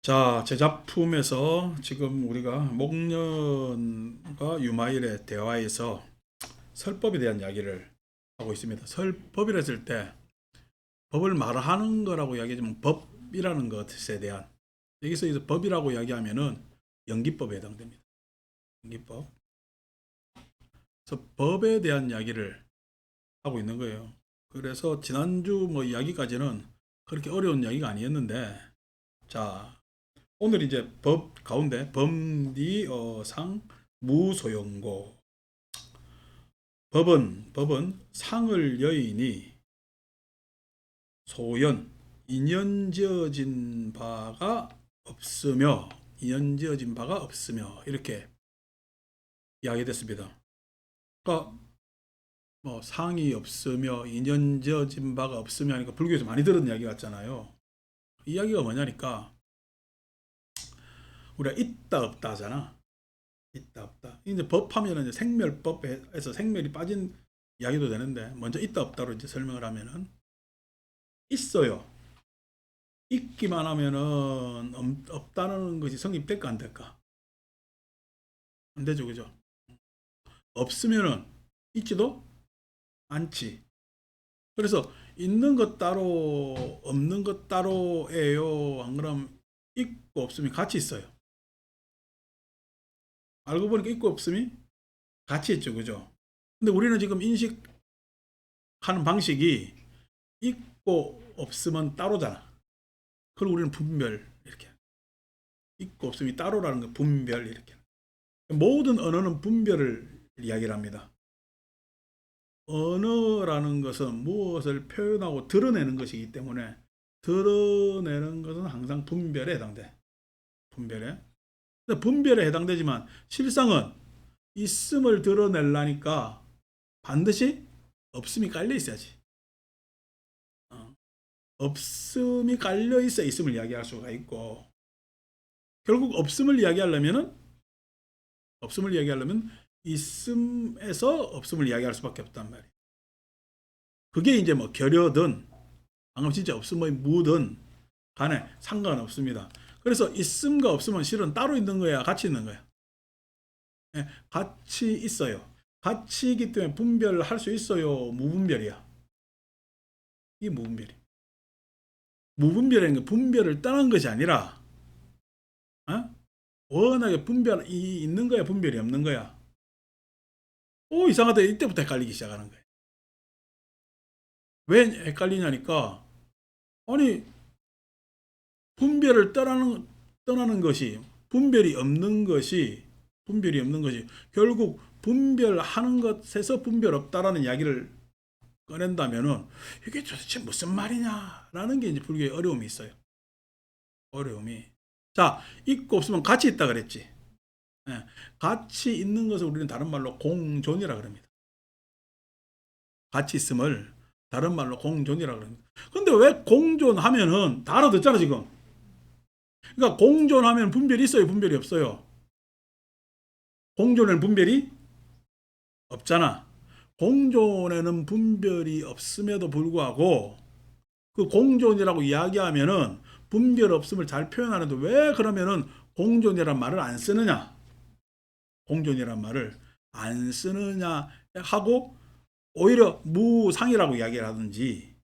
자, 제 작품에서 지금 우리가 목련과 유마일의 대화에서 설법에 대한 이야기를 하고 있습니다. 설법이라 했을 때 법을 말하는 거라고 이야기하지만 법이라는 것에 대한 여기서 이제 법이라고 이야기하면은 연기법에 해당됩니다. 연기법. 그래서 법에 대한 이야기를 하고 있는 거예요. 그래서 지난주 뭐 이야기까지는 그렇게 어려운 이야기가 아니었는데, 자, 오늘 이제 법 가운데 법리상 무소용고. 법은 상을 여인이 소연 인연지어진 바가 없으며 이렇게 이야기됐습니다. 그러니까 뭐 상이 없으며 인연지어진 바가 없으며 하니까 불교에서 많이 들은 이야기 같잖아요. 이 이야기가 뭐냐니까 우리가 있다 없다 하잖아. 있다 없다. 이제 법하면은 이제 생멸법에서 생멸이 빠진 이야기도 되는데, 먼저 있다 없다로 이제 설명을 하면은 있어요. 있기만 하면은 없다는 것이 성립될까 안 될까? 안 되죠, 그죠? 없으면은 있지도 않지. 그래서 있는 것 따로 없는 것 따로예요. 안 그럼 있고 없음이 같이 있어요. 알고 보니까 있고 없음이 같이 있죠, 그죠? 근데 우리는 지금 인식하는 방식이 있고 없으면 따로잖아. 그걸 우리는 분별 이렇게, 있고 없음이 따로라는 거 분별 이렇게. 모든 언어는 분별을 이야기를 합니다. 언어라는 것은 무엇을 표현하고 드러내는 것이기 때문에 드러내는 것은 항상 분별에 해당돼. 분별에. 근데 분별에 해당되지만 실상은 있음을 드러내려니까 반드시 없음이 깔려 있어야지. 어. 없음이 깔려 있어 있음을 이야기할 수가 있고, 결국 없음을 이야기하려면 있음에서 없음을 이야기할 수밖에 없단 말이에요. 그게 이제 뭐 결여든 방금 진짜 없음의 무든 간에 상관없습니다. 그래서 있음과 없음은 실은 따로 있는 거야, 같이 있는 거야. 예, 같이 있어요. 같이 있기 때문에 분별할 수 있어요, 무분별이야. 이 무분별이. 무분별이라는 게 분별을 떠난 것이 아니라, 어? 워낙에 분별이 있는 거야, 분별이 없는 거야. 오, 이상하다. 이때부터 헷갈리기 시작하는 거야. 왜 헷갈리냐니까, 아니, 분별을 떠나는 것이, 분별이 없는 것이, 결국 분별하는 것에서 분별 없다라는 이야기를 꺼낸다면은, 이게 도대체 무슨 말이냐라는 게 이제 불교의 어려움이 있어요. 어려움이. 자, 있고 없으면 같이 있다 그랬지. 예, 같이 있는 것을 우리는 다른 말로 공존이라 그럽니다. 같이 있음을 다른 말로 공존이라 그럽니다. 근데 왜 공존하면은 다 알아듣잖아, 지금. 그러니까 공존하면 분별이 있어요, 분별이 없어요? 공존에는 분별이 없잖아. 공존에는 분별이 없음에도 불구하고 그 공존이라고 이야기하면은 분별 없음을 잘 표현하는데 왜 그러면은 공존이란 말을 안 쓰느냐? 공존이란 말을 안 쓰느냐 하고 오히려 무상이라고 이야기를 하든지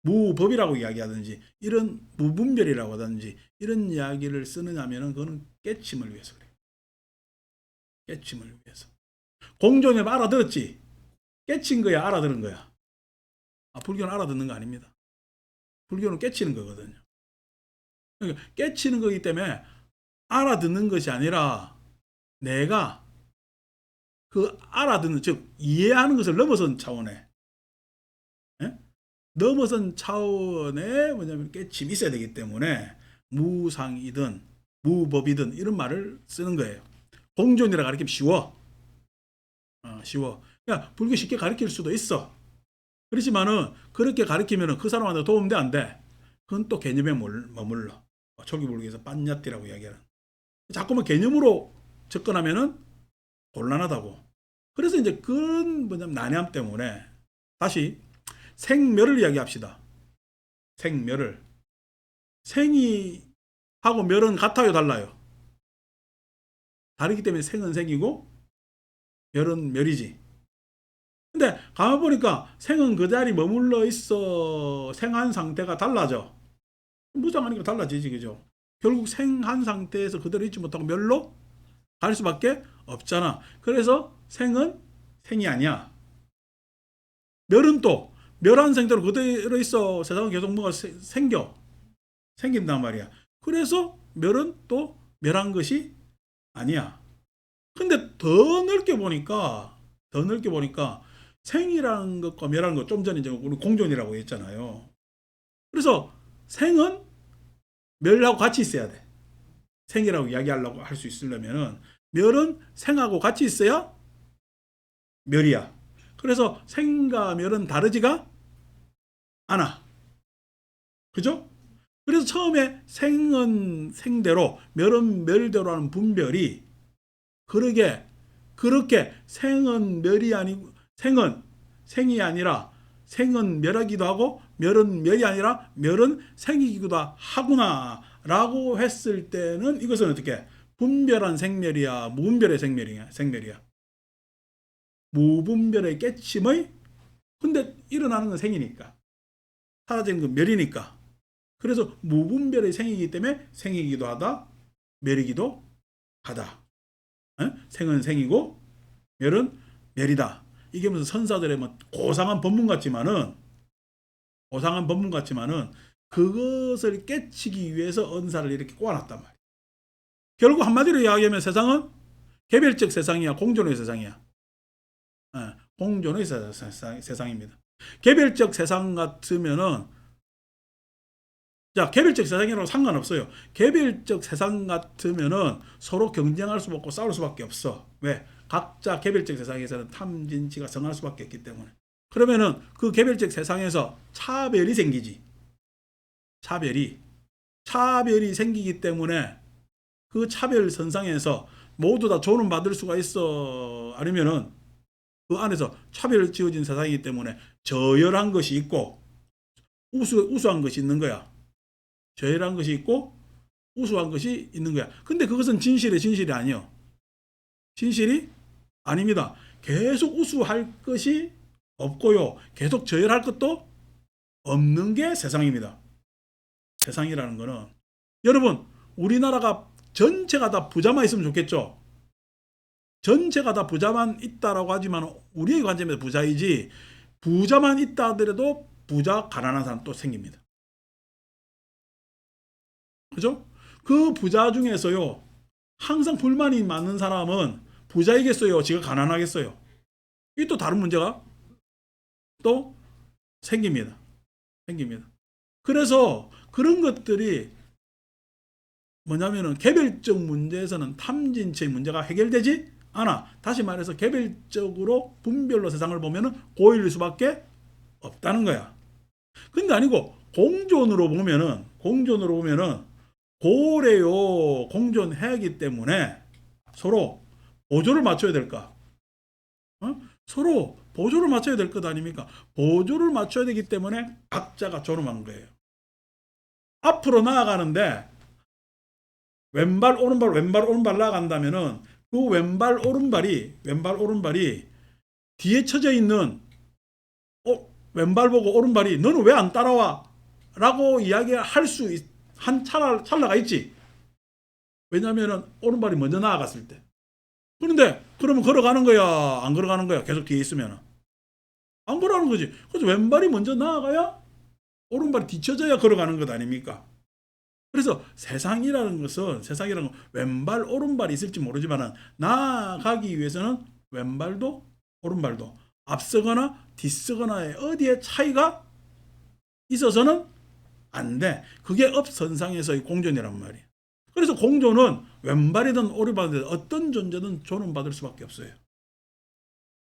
무법이라고 이야기하든지 이런 무분별이라고 하든지 이런 이야기를 쓰느냐면은 그거는 깨침을 위해서 그래요. 깨침을 위해서. 공존을 알아들었지. 깨친 거야, 알아들은 거야? 아, 불교는 알아듣는 거 아닙니다. 불교는 깨치는 거거든요. 그러니까 깨치는 거기 때문에 알아듣는 것이 아니라 내가 그 알아듣는, 즉 이해하는 것을 넘어선 차원에, 예? 넘어선 차원에 뭐냐면 깨침이 있어야 되기 때문에 무상이든 무법이든 이런 말을 쓰는 거예요. 공존이라 가르치면 쉬워. 쉬워. 야, 불교 쉽게 가르칠 수도 있어. 그렇지만은 그렇게 가르치면은 그 사람한테 도움돼 안 돼? 그건 또 개념에 머물러. 초기 불교에서 빤야띠라고 이야기하는. 자꾸만 개념으로 접근하면은 곤란하다고. 그래서 이제 그런 뭐냐면 난해함 때문에 다시 생멸을 이야기합시다. 생멸을. 생이 멸은 같아요, 달라요? 다르기 때문에 생은 생이고 멸은 멸이지. 근데 가만 보니까 생은 그 자리 머물러 있어 생한 상태가 달라져. 무장하니까 달라지지, 그죠? 결국 생한 상태에서 그대로 있지 못하고 멸로 갈 수밖에 없잖아. 그래서 생은 생이 아니야. 멸은 또 멸한 상태로 그대로 있어 세상은 계속 뭐가 생긴단 말이야. 그래서 멸은 또 멸한 것이 아니야. 근데 더 넓게 보니까 생이라는 것과 멸하는 것, 좀 전에 우리 공존이라고 했잖아요. 그래서 생은 멸하고 같이 있어야 돼. 생이라고 이야기하려고 할 수 있으려면은 멸은 생하고 같이 있어야 멸이야. 그래서 생과 멸은 다르지가 않아. 그죠? 그래서 처음에 생은 생대로 멸은 멸대로 하는 분별이 그렇게 생은 멸이 아니고 생은 생이 아니라 생은 멸하기도 하고 멸은 멸이 아니라 멸은 생이기도 하구나 라고 했을 때는 이것은 어떻게 분별한 생멸이야 무분별의 생멸이야 무분별의 깨침의 근데 일어나는 건 생이니까 사라지는 건 멸이니까 그래서 무분별의 생이기 때문에 생이기도 하다 멸이기도 하다. 생은 생이고 멸은 멸이다. 이게 무슨 선사들의 뭐 고상한 법문 같지만은 그것을 깨치기 위해서 은사를 이렇게 꼬아놨단 말이야. 결국 한마디로 이야기하면 세상은 개별적 세상이야, 공존의 세상이야. 공존의 세상입니다. 개별적 세상 같으면은 자, 개별적 세상이라고 상관없어요. 개별적 세상 같으면은 서로 경쟁할 수밖에 없고 싸울 수밖에 없어. 왜? 각자 개별적 세상에서는 탐진치가 성할 수밖에 없기 때문에. 그러면은 그 개별적 세상에서 차별이 생기지. 차별이 생기기 때문에 그 차별 선상에서 모두 다 조는 받을 수가 있어. 아니면은 그 안에서 차별 지어진 세상이기 때문에 저열한 것이 있고 우수한 것이 있는 거야. 저열한 것이 있고 우수한 것이 있는 거야. 근데 그것은 진실이 아니요. 진실이 아닙니다. 계속 우수할 것이 없고요. 계속 저열할 것도 없는 게 세상입니다. 세상이라는 거는 여러분 우리나라가 전체가 다 부자만 있으면 좋겠죠. 전체가 다 부자만 있다라고 하지만 우리의 관점에서 부자이지 부자만 있다 하더라도 부자 가난한 사람 또 생깁니다. 그죠? 그 부자 중에서요 항상 불만이 많은 사람은 부자이겠어요? 지가 가난하겠어요? 이게 또 다른 문제가 또 생깁니다. 그래서 그런 것들이 뭐냐면은 개별적 문제에서는 탐진치의 문제가 해결되지 않아. 다시 말해서 개별적으로 분별로 세상을 보면은 고일일 수밖에 없다는 거야. 근데 아니고 공존으로 보면은 고래요 공존해야 하기 때문에 서로 보조를 맞춰야 될까? 서로 보조를 맞춰야 될 것 아닙니까? 보조를 맞춰야 되기 때문에 각자가 존엄한 거예요. 앞으로 나아가는데 왼발 오른발 나아간다면은 그 왼발 오른발이 뒤에 쳐져 있는 왼발 보고 오른발이 너는 왜 안 따라와? 라고 이야기할 수 한 찰나가 있지. 왜냐면은 오른발이 먼저 나아갔을 때. 그런데 그러면 걸어가는 거야? 안 걸어가는 거야? 계속 뒤에 있으면 안 걸어가는 거지. 그래서 왼발이 먼저 나아가야 오른발이 뒤쳐져야 걸어가는 것 아닙니까? 그래서 세상이라는 건 왼발 오른발이 있을지 모르지만 나아가기 위해서는 왼발도 오른발도 앞서거나 뒤서거나의 어디에 차이가 있어서는 안 돼. 그게 업선상에서의 공존이란 말이야. 그래서 공존은 왼발이든 오른발이든 어떤 존재든 존엄받을 수밖에 없어요.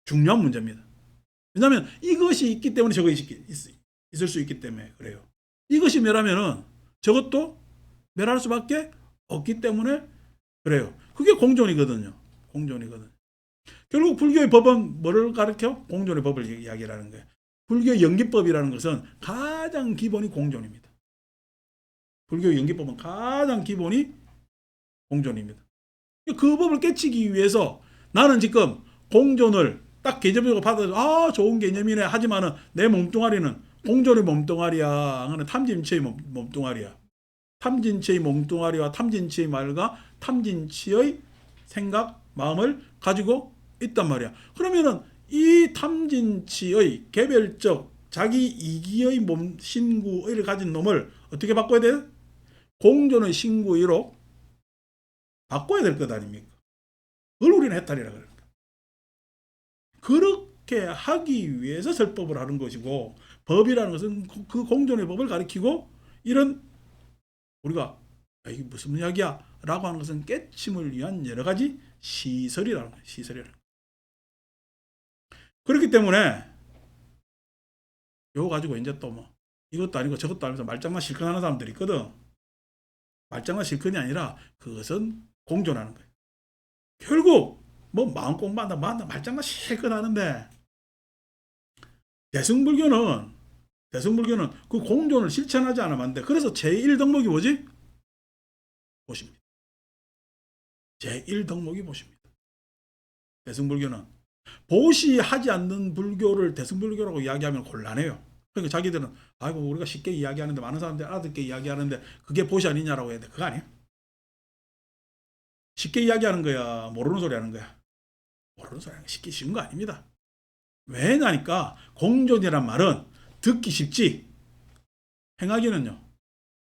중요한 문제입니다. 왜냐하면 이것이 있기 때문에 저것이 있을 수 있기 때문에 그래요. 이것이 멸하면은 저것도 멸할 수밖에 없기 때문에 그래요. 그게 공존이거든요. 결국 불교의 법은 뭐를 가르쳐? 공존의 법을 이야기하는 거예요. 불교의 연기법이라는 것은 가장 기본이 공존입니다. 불교 연기법은 가장 기본이 공존입니다. 그 법을 깨치기 위해서 나는 지금 공존을 딱 개념적으로 받아서 좋은 개념이네 하지만은 내 몸뚱아리는 공존의 몸뚱아리야. 그는 탐진치의 몸뚱아리야. 탐진치의 몸뚱아리와 탐진치의 말과 탐진치의 생각, 마음을 가지고 있단 말이야. 그러면은 이 탐진치의 개별적 자기 이기의 몸 신구의를 가진 놈을 어떻게 바꿔야 돼? 공존의 신구의로 바꿔야 될 것 아닙니까? 그걸 우리는 해탈이라 그럽니다. 그렇게 하기 위해서 설법을 하는 것이고, 법이라는 것은 그 공존의 법을 가리키고, 이런 우리가 이게 무슨 이야기야 라고 하는 것은 깨침을 위한 여러 가지 시설이라는 거예요. 시설이라는 거예요. 그렇기 때문에 이거 가지고 이제 또 뭐 이것도 아니고 저것도 아니면서 말장난 실컷 하는 사람들이 있거든. 말장난 실컷이 아니라 그것은 공존하는 거예요. 결국 뭐 마음 공부한다 말장난 실컷 하는데 대승불교는 그 공존을 실천하지 않으면 안 돼. 그래서 제1덕목이 뭐지? 보십니다. 제1덕목이 보십니다. 대승불교는 보시하지 않는 불교를 대승불교라고 이야기하면 곤란해요. 그러니까 자기들은 아이고 우리가 쉽게 이야기하는데 많은 사람들이 알아듣게 이야기하는데 그게 보시 아니냐라고 해야 돼. 그거 아니에요. 쉽게 이야기하는 거야. 모르는 소리 하는 거야. 모르는 소리 하는 거 쉽게 쉬운 거 아닙니다. 왜냐니까 공존이란 말은 듣기 쉽지 행하기는요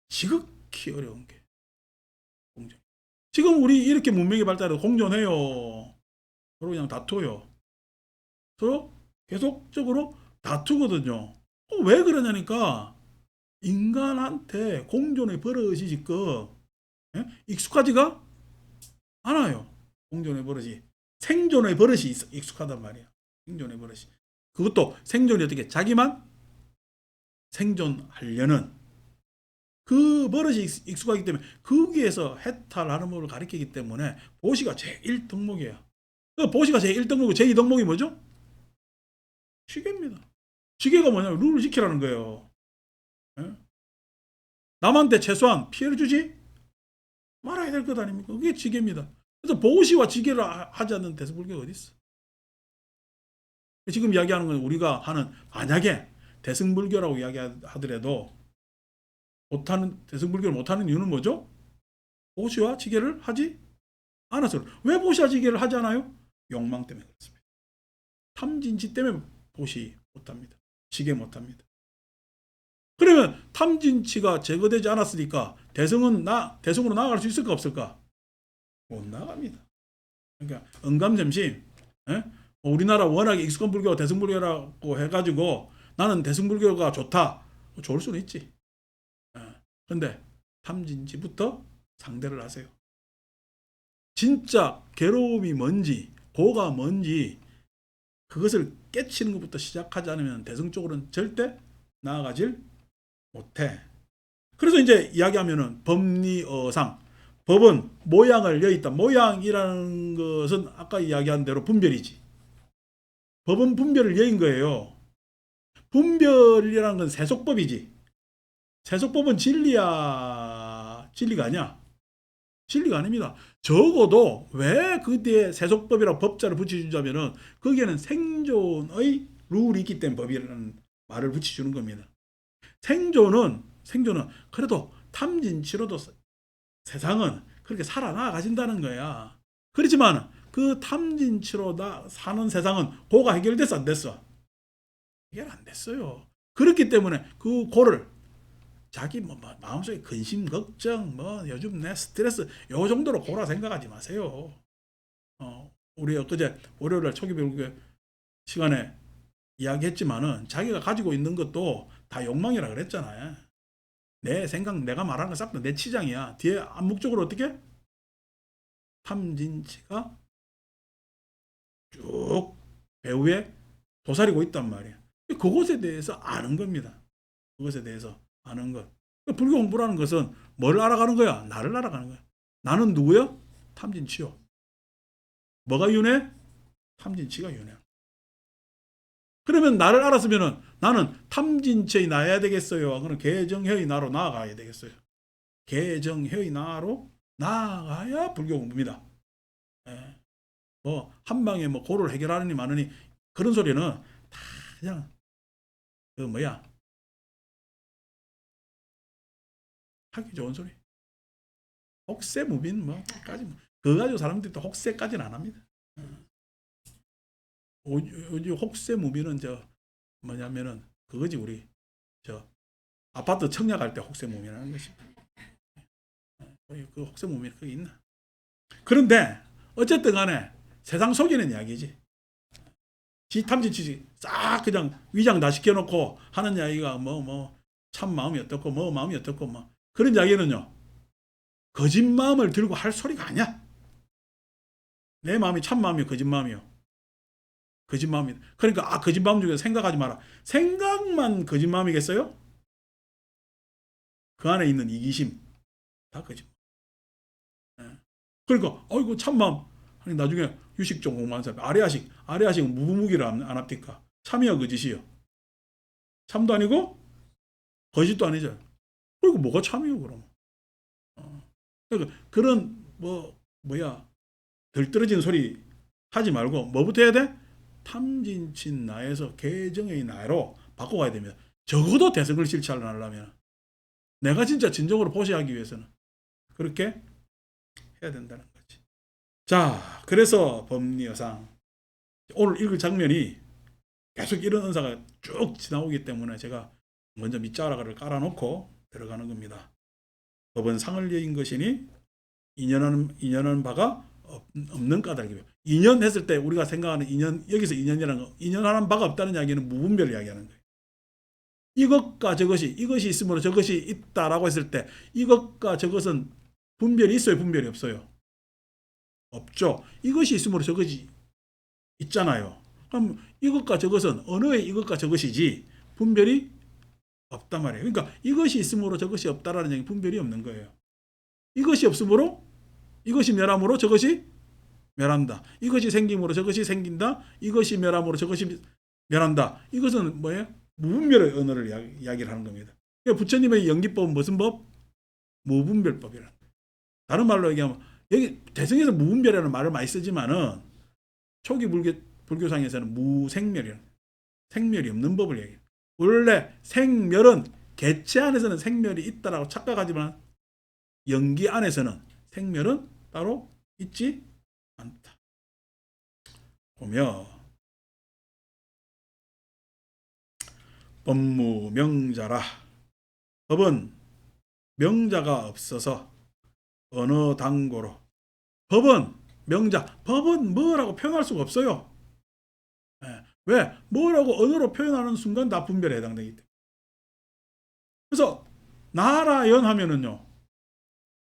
지극히 어려운 게 공존. 지금 우리 이렇게 문명이 발달해도 공존해요. 서로 그냥 다투요. 서로 계속적으로 다투거든요. 왜 그러냐니까 인간한테 공존의 버릇이 지금 익숙하지가 않아요. 공존의 버릇이. 생존의 버릇이 익숙하단 말이야. 생존의 버릇이. 그것도 생존이 어떻게 자기만 생존하려는 그 버릇이 익숙하기 때문에 거기에서 해탈하는 법을 가리키기 때문에 보시가 제1덕목이에요. 보시가 제1덕목이고 제2덕목이 뭐죠? 지계입니다. 지계가 뭐냐면 룰을 지키라는 거예요. 남한테 최소한 피해를 주지 말아야 될 것 아닙니까? 그게 지계입니다. 그래서 보시와 지계를 하지 않는 대승불교가 어디 있어? 지금 이야기하는 건 우리가 하는 만약에 대승불교라고 이야기하더라도 대승불교를 못하는 이유는 뭐죠? 보시와 지계를 하지 않아서. 왜 보시와 지계를 하지 않아요? 욕망 때문에 그렇습니다. 탐진치 때문에 보시 못합니다. 지계 못합니다. 그러면 탐진치가 제거되지 않았으니까 대승으로 나아갈 수 있을까 없을까? 못 나갑니다. 그러니까 응감점심. 우리나라 워낙에 익숙한 불교가 대승불교라고 해가지고 나는 대승불교가 좋다. 좋을 수는 있지. 그런데 탐진치부터 상대를 하세요. 진짜 괴로움이 뭔지 고가 뭔지 그것을 깨치는 것부터 시작하지 않으면 대승 쪽으로는 절대 나아가질 못해. 그래서 이제 이야기하면은 법리어상. 법은 모양을 여있다. 모양이라는 것은 아까 이야기한 대로 분별이지. 법은 분별을 여인 거예요. 분별이라는 건 세속법이지. 세속법은 진리야? 진리가 아니야. 진리가 아닙니다. 적어도 왜 그 뒤에 세속법이라고 법자를 붙여주자면은 거기에는 생존의 룰이 있기 때문에 법이라는 말을 붙여주는 겁니다. 생존은 그래도 탐진치로도 세상은 그렇게 살아나가신다는 거야. 그렇지만 그 탐진치로 사는 세상은 고가 해결됐어 안 됐어? 해결 안 됐어요. 그렇기 때문에 그 고를 자기 마음속에 근심 걱정 요즘 내 스트레스 요 정도로 고라 생각하지 마세요. 우리 엊그제 월요일날 초기 배우기 시간에 이야기했지만은 자기가 가지고 있는 것도 다 욕망이라 그랬잖아요. 내 생각 내가 말하는 거 싹 다 내 치장이야. 뒤에 암묵적으로 어떻게? 탐진치가 쭉 배후에 도사리고 있단 말이야. 그것에 대해서 아는 겁니다. 그것에 대해서 아는 것. 불교 공부라는 것은 뭘 알아가는 거야? 나를 알아가는 거야. 나는 누구요? 탐진치요. 뭐가 윤회? 탐진치가 윤회. 그러면 나를 알았으면 나는 탐진치의 나야 되겠어요. 그럼 개정형의 나로 나아가야 되겠어요. 개정회의 나로 나아가야 불교 공부입니다. 예. 뭐 한방에 뭐 고를 해결하느니 마느니 그런 소리는 다 그냥 그 뭐야 하기 좋은 소리. 혹세무빈 뭐까지 그거 가지고 사람들이 또 혹세까지는 안 합니다. 요즘 혹세무빈은 저 뭐냐면은 그거지 우리 저 아파트 청약할 때 혹세무민하는 것이. 그 혹세무민 그게 있나? 그런데 어쨌든 간에 세상 속이는 이야기지. 지 탐진치지 싹 그냥 위장 다 시켜놓고 하는 이야기가 뭐 참 마음이 어떻고 뭐 마음이 어떻고 뭐 그런 이야기는요. 거짓 마음을 들고 할 소리가 아니야. 내 마음이 참 마음이요 거짓 마음이요. 거짓 마음이. 그러니까 거짓 마음 중에 생각하지 마라. 생각만 거짓 마음이겠어요? 그 안에 있는 이기심 다 거짓. 그러니까 어이구 참마음. 나중에 유식종 공부하는 사람 아래아식은 무무기를 안 합니까? 참이요 거짓이요. 참도 아니고 거짓도 아니죠. 그리고 뭐가 참이요 그럼? 그러니까 그런 뭐야 덜 떨어진 소리 하지 말고 뭐부터 해야 돼? 탐진친 나에서 개정의 나로 바꿔가야 됩니다. 적어도 대승을 실천하려면 내가 진짜 진정으로 보시하기 위해서는 그렇게 해야 된다는 거지. 자, 그래서 법리여상 오늘 읽을 장면이 계속 이런 은사가 쭉 지나오기 때문에 제가 먼저 밑자락을 깔아놓고 들어가는 겁니다. 법은 상을 여인 것이니 인연하는 바가 없는 까닭이에요. 인연했을 때 우리가 생각하는 인연, 여기서 인연이라는 거, 인연하는 바가 없다는 이야기는 무분별을 이야기하는 거예요. 이것과 이것이 있으므로 저것이 있다라고 했을 때 이것과 저것은 분별이 있어요, 분별이 없어요? 없죠. 이것이 있으므로 저것이 있잖아요. 그럼 이것과 저것은 언어의 이것과 저것이지 분별이 없단 말이에요. 그러니까 이것이 있으므로 저것이 없다라는 얘기 분별이 없는 거예요. 이것이 없으므로 이것이 멸함으로 저것이 멸한다. 이것이 생김으로 저것이 생긴다. 이것이 멸함으로 저것이 멸한다. 이것은 뭐예요? 무분별의 언어를 이야기를 하는 겁니다. 그러니까 부처님의 연기법은 무슨 법? 무분별법이라. 다른 말로 얘기하면 여기 대승에서 무분별이라는 말을 많이 쓰지만은 초기 불교상에서는 무생멸이라는 생멸이 없는 법을 얘기해요. 원래 생멸은 개체 안에서는 생멸이 있다라고 착각하지만 연기 안에서는 생멸은 따로 있지 않다. 보며 법무 명자라. 법은 명자가 없어서 언어 당고로. 법은 명자. 법은 뭐라고 표현할 수가 없어요. 왜? 뭐라고 언어로 표현하는 순간 다 분별에 해당되기 때문에. 그래서 나라연 하면은요.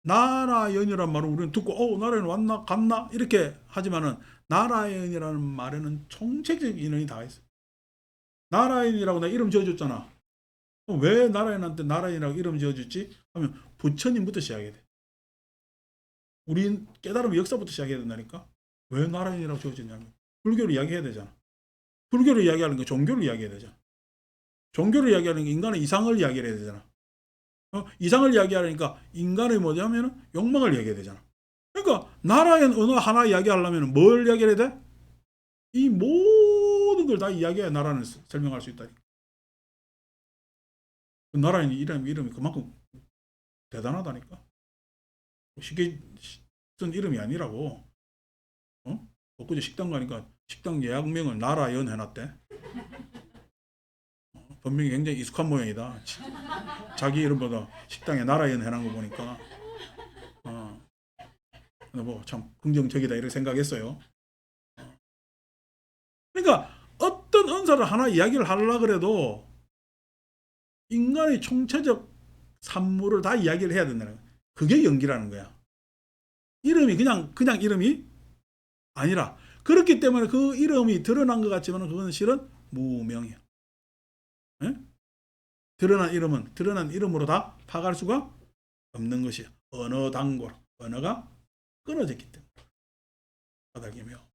나라연이란 말을 우리는 듣고 나라연 왔나 갔나 이렇게 하지만은 나라연이라는 말에는 총체적인 인연이 다 있어요. 나라연이라고 내가 이름 지어줬잖아. 왜 나라연한테 나라연이라고 이름 지어줬지? 하면 부처님부터 시작해야 돼. 우린 깨달음의 역사부터 시작해야 된다니까. 왜 나라연이라고 지어졌냐면 불교를 이야기해야 되잖아. 불교를 이야기하는 게 종교를 이야기해야 되잖아. 종교를 이야기하는 게 인간의 이상을 이야기해야 되잖아. 이상을 이야기하니까 인간의 뭐냐면 욕망을 이야기해야 되잖아. 그러니까 나라연 언어 하나 이야기하려면 뭘 이야기해야 돼? 이 모든 걸 다 이야기해야 나라는 설명할 수 있다니까. 나라연 이름이 그만큼 대단하다니까. 쉽게 쓴 이름이 아니라고. 엊그제 식당 가니까 식당 예약명을 나라연 해놨대. 분명히 굉장히 익숙한 모양이다. 자기 이름보다 식당에 나라연 해놓은 거 보니까 뭐 참 긍정적이다 이렇게 생각했어요. 그러니까 어떤 은사를 하나 이야기를 하려고 그래도 인간의 총체적 산물을 다 이야기를 해야 된다는 거야. 그게 연기라는 거야. 이름이 그냥 이름이 아니라 그렇기 때문에 그 이름이 드러난 것 같지만 그건 실은 무명이야. 에? 드러난 이름으로 다 파갈 수가 없는 것이야. 언어 당고 언어가 끊어졌기 때문에 바닥이며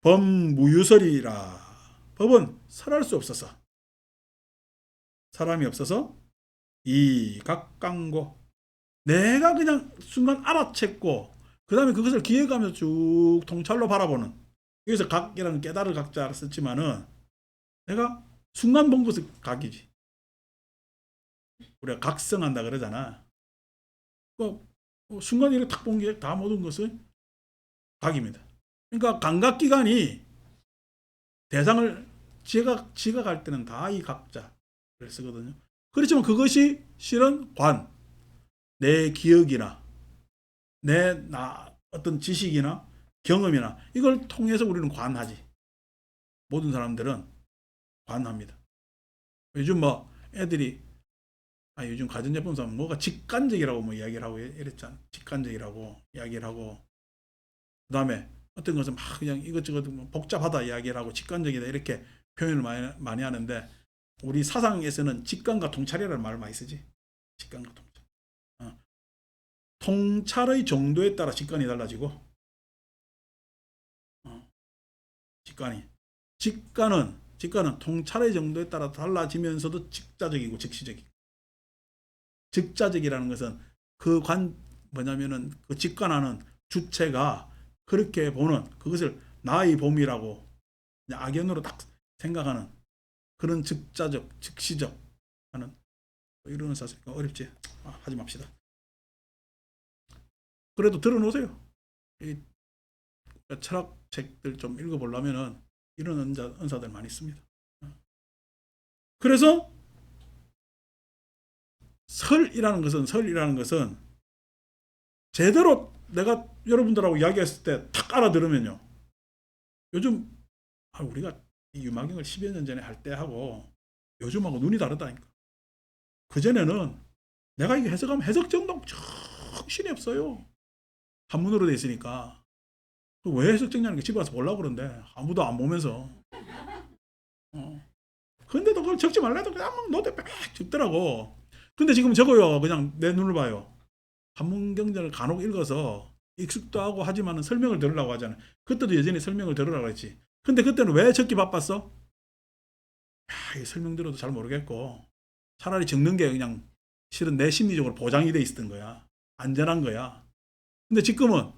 법무유설이라. 법은 설할 수 없어서 사람이 없어서 이 각광고 내가 그냥 순간 알아챘고 그 다음에 그것을 기억하면서 쭉 통찰로 바라보는, 여기서 각이라는 깨달을 각자를 썼지만은 내가 순간 본 것을 각이지. 우리가 각성한다 그러잖아. 순간 이렇게 탁 본 게 다 모든 것을 각입니다. 그러니까 감각기관이 대상을 지각할 때는 다 이 각자를 쓰거든요. 그렇지만 그것이 실은 내 기억이나 어떤 지식이나 경험이나 이걸 통해서 우리는 관하지. 모든 사람들은 관합니다. 요즘 애들이 요즘 가전제품 사면 뭐가 직관적이라고 이야기를 하고 이랬잖아. 직관적이라고 이야기를 하고, 그 다음에 어떤 것은 막 그냥 이것저것 복잡하다 이야기를 하고 직관적이다 이렇게 표현을 많이 하는데, 우리 사상에서는 직관과 통찰이라는 말을 많이 쓰지. 직관과 통찰. 통찰의 정도에 따라 직관이 달라지고, 직관은 통찰의 정도에 따라 달라지면서도 직자적이고 즉시적이고, 즉자적이라는 것은 뭐냐면은 그 직관하는 주체가 그렇게 보는 그것을 나의 봄이라고 악연으로 딱 생각하는 그런 즉자적, 즉시적 하는 이런 사실 어렵지. 하지 맙시다. 그래도 들어놓으세요. 이 철학 책들 좀 읽어보려면은 이런 은사들 많이 있습니다. 그래서 설이라는 것은 제대로 내가 여러분들하고 이야기했을 때 탁 알아들으면요. 요즘 우리가 이 유마경을 10여 년 전에 할 때 하고 요즘하고 눈이 다르다니까. 그전에는 내가 이게 해석하면 해석 정도 정신이 없어요. 한문으로 돼 있으니까. 왜 해석 정리하는 게 집에 와서 보려고 그러는데 아무도 안 보면서. 근데도 그걸 적지 말라도 그냥 막 노트 빽 적더라고. 근데 지금 적어요. 그냥 내 눈을 봐요. 한문경전을 간혹 읽어서 익숙도 하고 하지만 설명을 들으려고 하잖아요. 그때도 여전히 설명을 들으라고 했지. 근데 그때는 왜 적기 바빴어? 이 설명 들어도 잘 모르겠고 차라리 적는 게 그냥 실은 내 심리적으로 보장이 돼 있었던 거야. 안전한 거야. 근데 지금은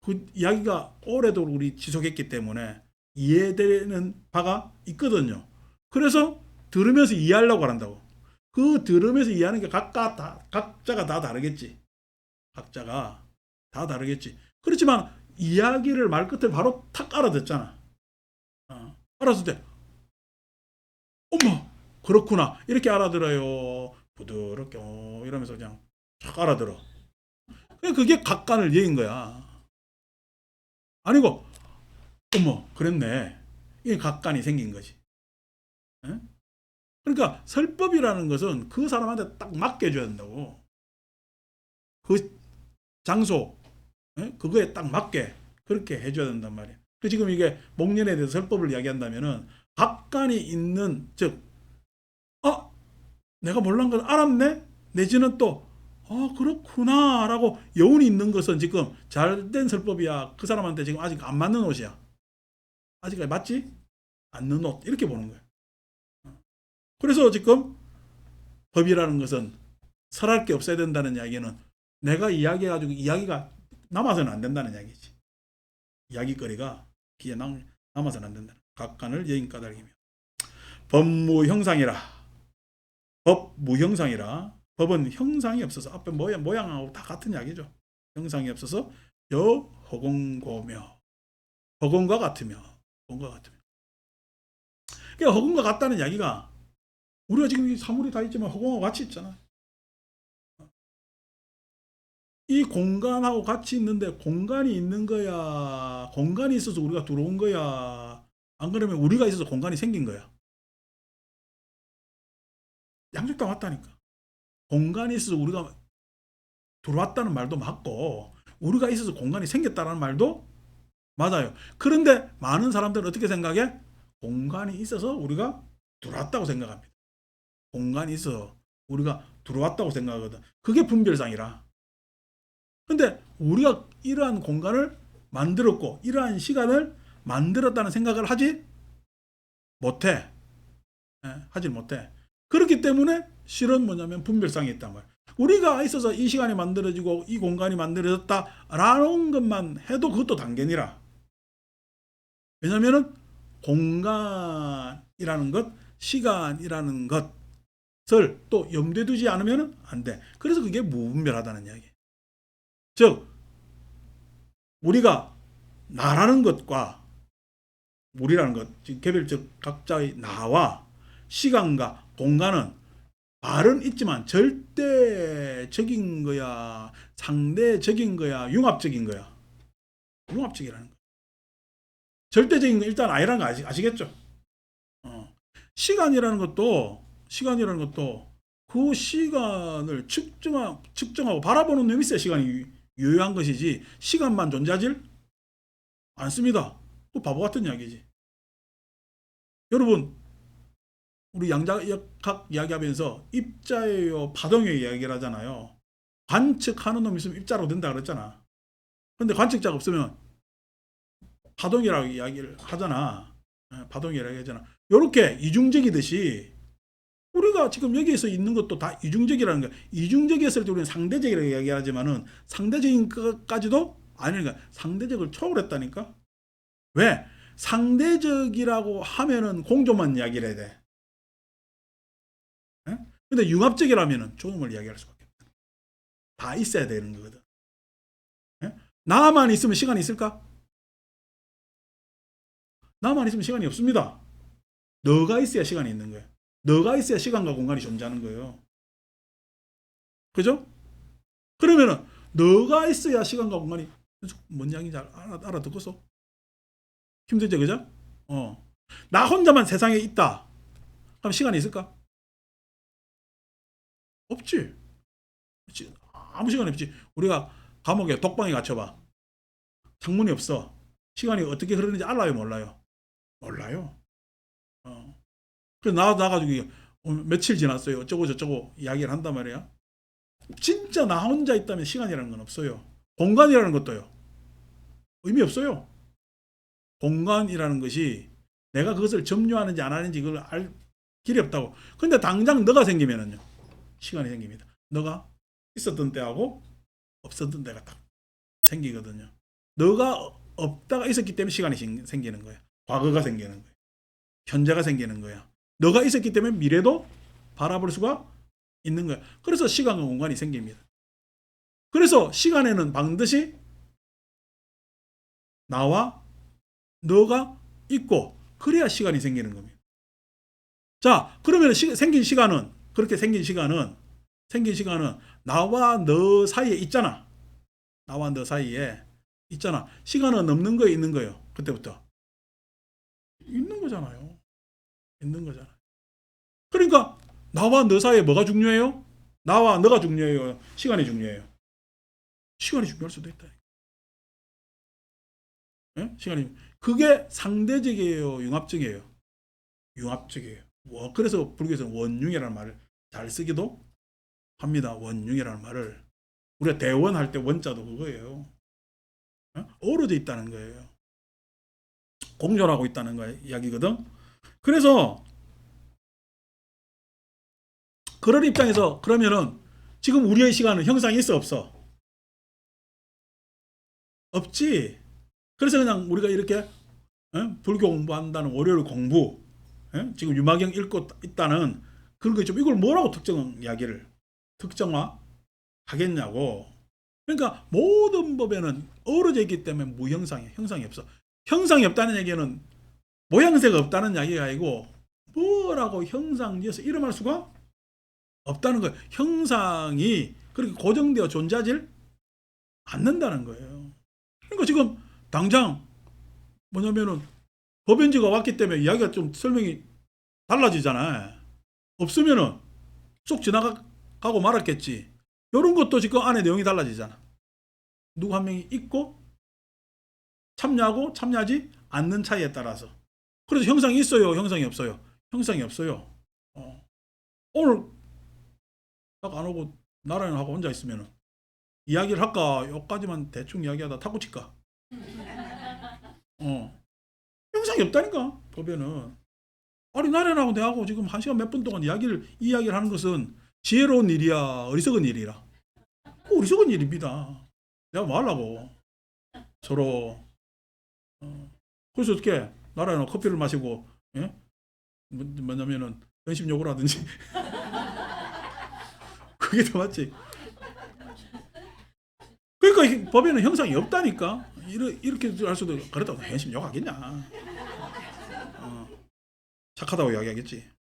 그 이야기가 오래도록 우리 지속했기 때문에 이해되는 바가 있거든요. 그래서 들으면서 이해하려고 한다고. 그 들으면서 이해하는 게 각자가 다 다르겠지. 각자가 다 다르겠지. 그렇지만 이야기를 말끝을 바로 탁 알아듣잖아. 알았을 때 어머 그렇구나 이렇게 알아들어요. 부드럽게 이러면서 그냥 탁 알아들어. 그게 각관을 얘기인 거야. 아니고 어머 그랬네. 이게 각관이 생긴 거지. 에? 그러니까 설법이라는 것은 그 사람한테 딱 맡겨줘야 된다고. 그 장소 그거에 딱 맞게 그렇게 해줘야 된단 말이야. 지금 이게 목련에 대해서 설법을 이야기한다면은 각관이 있는, 즉 내가 몰랐는 걸 알았네? 내지는 또 그렇구나 라고 여운이 있는 것은 지금 잘된 설법이야. 그 사람한테 지금 아직 안 맞는 옷이야. 아직 맞지? 않는 옷 이렇게 보는 거야. 그래서 지금 법이라는 것은 설할 게 없어야 된다는 이야기는 내가 이야기해가지고 이야기가 남아서는 안 된다는 이야기지. 이야기거리가 귀에 남아서는 안 된다. 각관을 여인 까닭이며 법무형상이라. 법무형상이라. 법은 형상이 없어서 앞에 모양하고 다 같은 이야기죠. 형상이 없어서 여허공고며 허공과 같으며. 그러니까 허공과 같다는 이야기가 우리가 지금 이 사물이 다 있지만 허공하고 같이 있잖아. 이 공간하고 같이 있는데 공간이 있는 거야? 공간이 있어서 우리가 들어온 거야? 안 그러면 우리가 있어서 공간이 생긴 거야? 양쪽 다 맞다니까. 공간이 있어서 우리가 들어왔다는 말도 맞고 우리가 있어서 공간이 생겼다는 말도 맞아요. 그런데 많은 사람들은 어떻게 생각해? 공간이 있어서 우리가 들어왔다고 생각합니다. 공간이 있어서 우리가 들어왔다고 생각하거든. 그게 분별상이라. 근데 우리가 이러한 공간을 만들었고 이러한 시간을 만들었다는 생각을 하지 못해. 하지 못해. 그렇기 때문에 실은 뭐냐면 분별상이 있단 말이야. 우리가 있어서 이 시간이 만들어지고 이 공간이 만들어졌다라는 것만 해도 그것도 단견이라. 왜냐면은 공간이라는 것, 시간이라는 것을 또 염두에 두지 않으면 안 돼. 그래서 그게 무분별하다는 이야기. 즉 우리가 나라는 것과 우리라는 것, 즉 개별적 각자의 나와 시간과 공간은 말은 있지만 절대적인 거야, 상대적인 거야, 융합적인 거야. 융합적이라는 거. 절대적인 건 일단 아니라는 거 아시겠죠? 시간이라는 것도 그 시간을 측정하고 바라보는 놈이 있어야 시간이 유효한 것이지 시간만 존재하질 않습니다. 또 바보 같은 이야기지. 여러분 우리 양자역학 이야기하면서 입자예요, 파동이에요 이야기를 하잖아요. 관측하는 놈이 있으면 입자로 된다 그랬잖아. 근데 관측자가 없으면 파동이라고 이야기를 하잖아. 파동이라고 하잖아. 이렇게 이중적이듯이 우리가 지금 여기에서 있는 것도 다 이중적이라는 거야. 이중적이었을 때 우리는 상대적이라고 이야기하지만은 상대적인 것까지도 아니니까 상대적을 초월했다니까. 왜? 상대적이라고 하면은 공존만 이야기를 해야 돼. 근데 융합적이라면은 조음을 이야기할 수밖에 없다. 다 있어야 되는 거거든. 나만 있으면 시간이 있을까? 나만 있으면 시간이 없습니다. 너가 있어야 시간이 있는 거예요. 너가 있어야 시간과 공간이 존재하는 거예요. 그죠? 그러면은 너가 있어야 시간과 공간이 뭔 이야기인지 알아듣겠어? 힘들지 그죠? 나 혼자만 세상에 있다. 그럼 시간이 있을까? 없지. 아무 시간이 없지. 우리가 감옥에 독방에 갇혀봐. 창문이 없어. 시간이 어떻게 흐르는지 알아요, 몰라요? 몰라요. 그래서 나가지고 며칠 지났어요. 어쩌고 저쩌고 이야기를 한단 말이야. 진짜 나 혼자 있다면 시간이라는 건 없어요. 공간이라는 것도요. 의미 없어요. 공간이라는 것이 내가 그것을 점유하는지 안 하는지 그걸 알 길이 없다고. 근데 당장 너가 생기면은요. 시간이 생깁니다. 너가 있었던 때하고 없었던 때가 딱 생기거든요. 너가 없다가 있었기 때문에 시간이 생기는 거야. 과거가 생기는 거야. 현재가 생기는 거야. 너가 있었기 때문에 미래도 바라볼 수가 있는 거야. 그래서 시간과 공간이 생깁니다. 그래서 시간에는 반드시 나와 너가 있고 그래야 시간이 생기는 겁니다. 자, 그러면 생긴 시간은 나와 너 사이에 있잖아. 나와 너 사이에 있잖아. 시간은 없는 거예요, 있는 거예요? 그때부터 있는 거잖아요. 있는 거잖아. 그러니까 나와 너 사이에 뭐가 중요해요? 나와 너가 중요해요? 시간이 중요해요? 시간이 중요할 수도 있다. 예? 시간이 그게 상대적이에요, 융합적이에요? 융합적이에요. 그래서 불교에서는 원융이라는 말을 잘 쓰기도 합니다. 원융이라는 말을 우리가 대원할 때 원자도 그거예요. 어우러져 있다는 거예요. 공존하고 있다는 거 이야기거든. 그래서 그런 입장에서 그러면은 지금 우리의 시간은 형상이 있어 없어? 없지. 그래서 그냥 우리가 이렇게 불교 공부한다는 월요일 공부 지금 유마경 읽고 있다는 그런 거 좀 이걸 뭐라고 특정화 하겠냐고. 그러니까 모든 법에는 어우러져 있기 때문에 무형상이야. 형상이 없어. 형상이 없다는 얘기는 모양새가 없다는 이야기가 아니고 뭐라고 형상지어서 이름할 수가 없다는 거예요. 형상이 그렇게 고정되어 존재하질 않는다는 거예요. 그러니까 지금 당장 뭐냐면은 법연지가 왔기 때문에 이야기가 좀 설명이 달라지잖아요. 없으면은 쏙 지나가고 말았겠지. 이런 것도 지금 안에 내용이 달라지잖아. 누구 한 명이 있고 참여하고 참여하지 않는 차이에 따라서. 그래서 형상이 있어요, 형상이 없어요? 형상이 없어요. 오늘 딱 안 오고 나라는 하고 혼자 있으면 이야기를 할까? 여기까지만 대충 이야기하다 타고 칠까? 형상이 없다니까 법에는. 아니 나라하고 내하고 지금 1시간 몇 분 동안 이야기를 하는 것은 지혜로운 일이야, 어리석은 일이라? 어리석은 일입니다. 내가 뭐 하려고 서로. 그래서 어떻게 나라에 커피를 마시고, 예? 뭐냐면은 연심 욕을 하든지. 그게 더 맞지. 그러니까 법에는 형상이 없다니까. 이렇게 할 수도. 그렇다고 연심 욕하겠냐. 착하다고 이야기하겠지.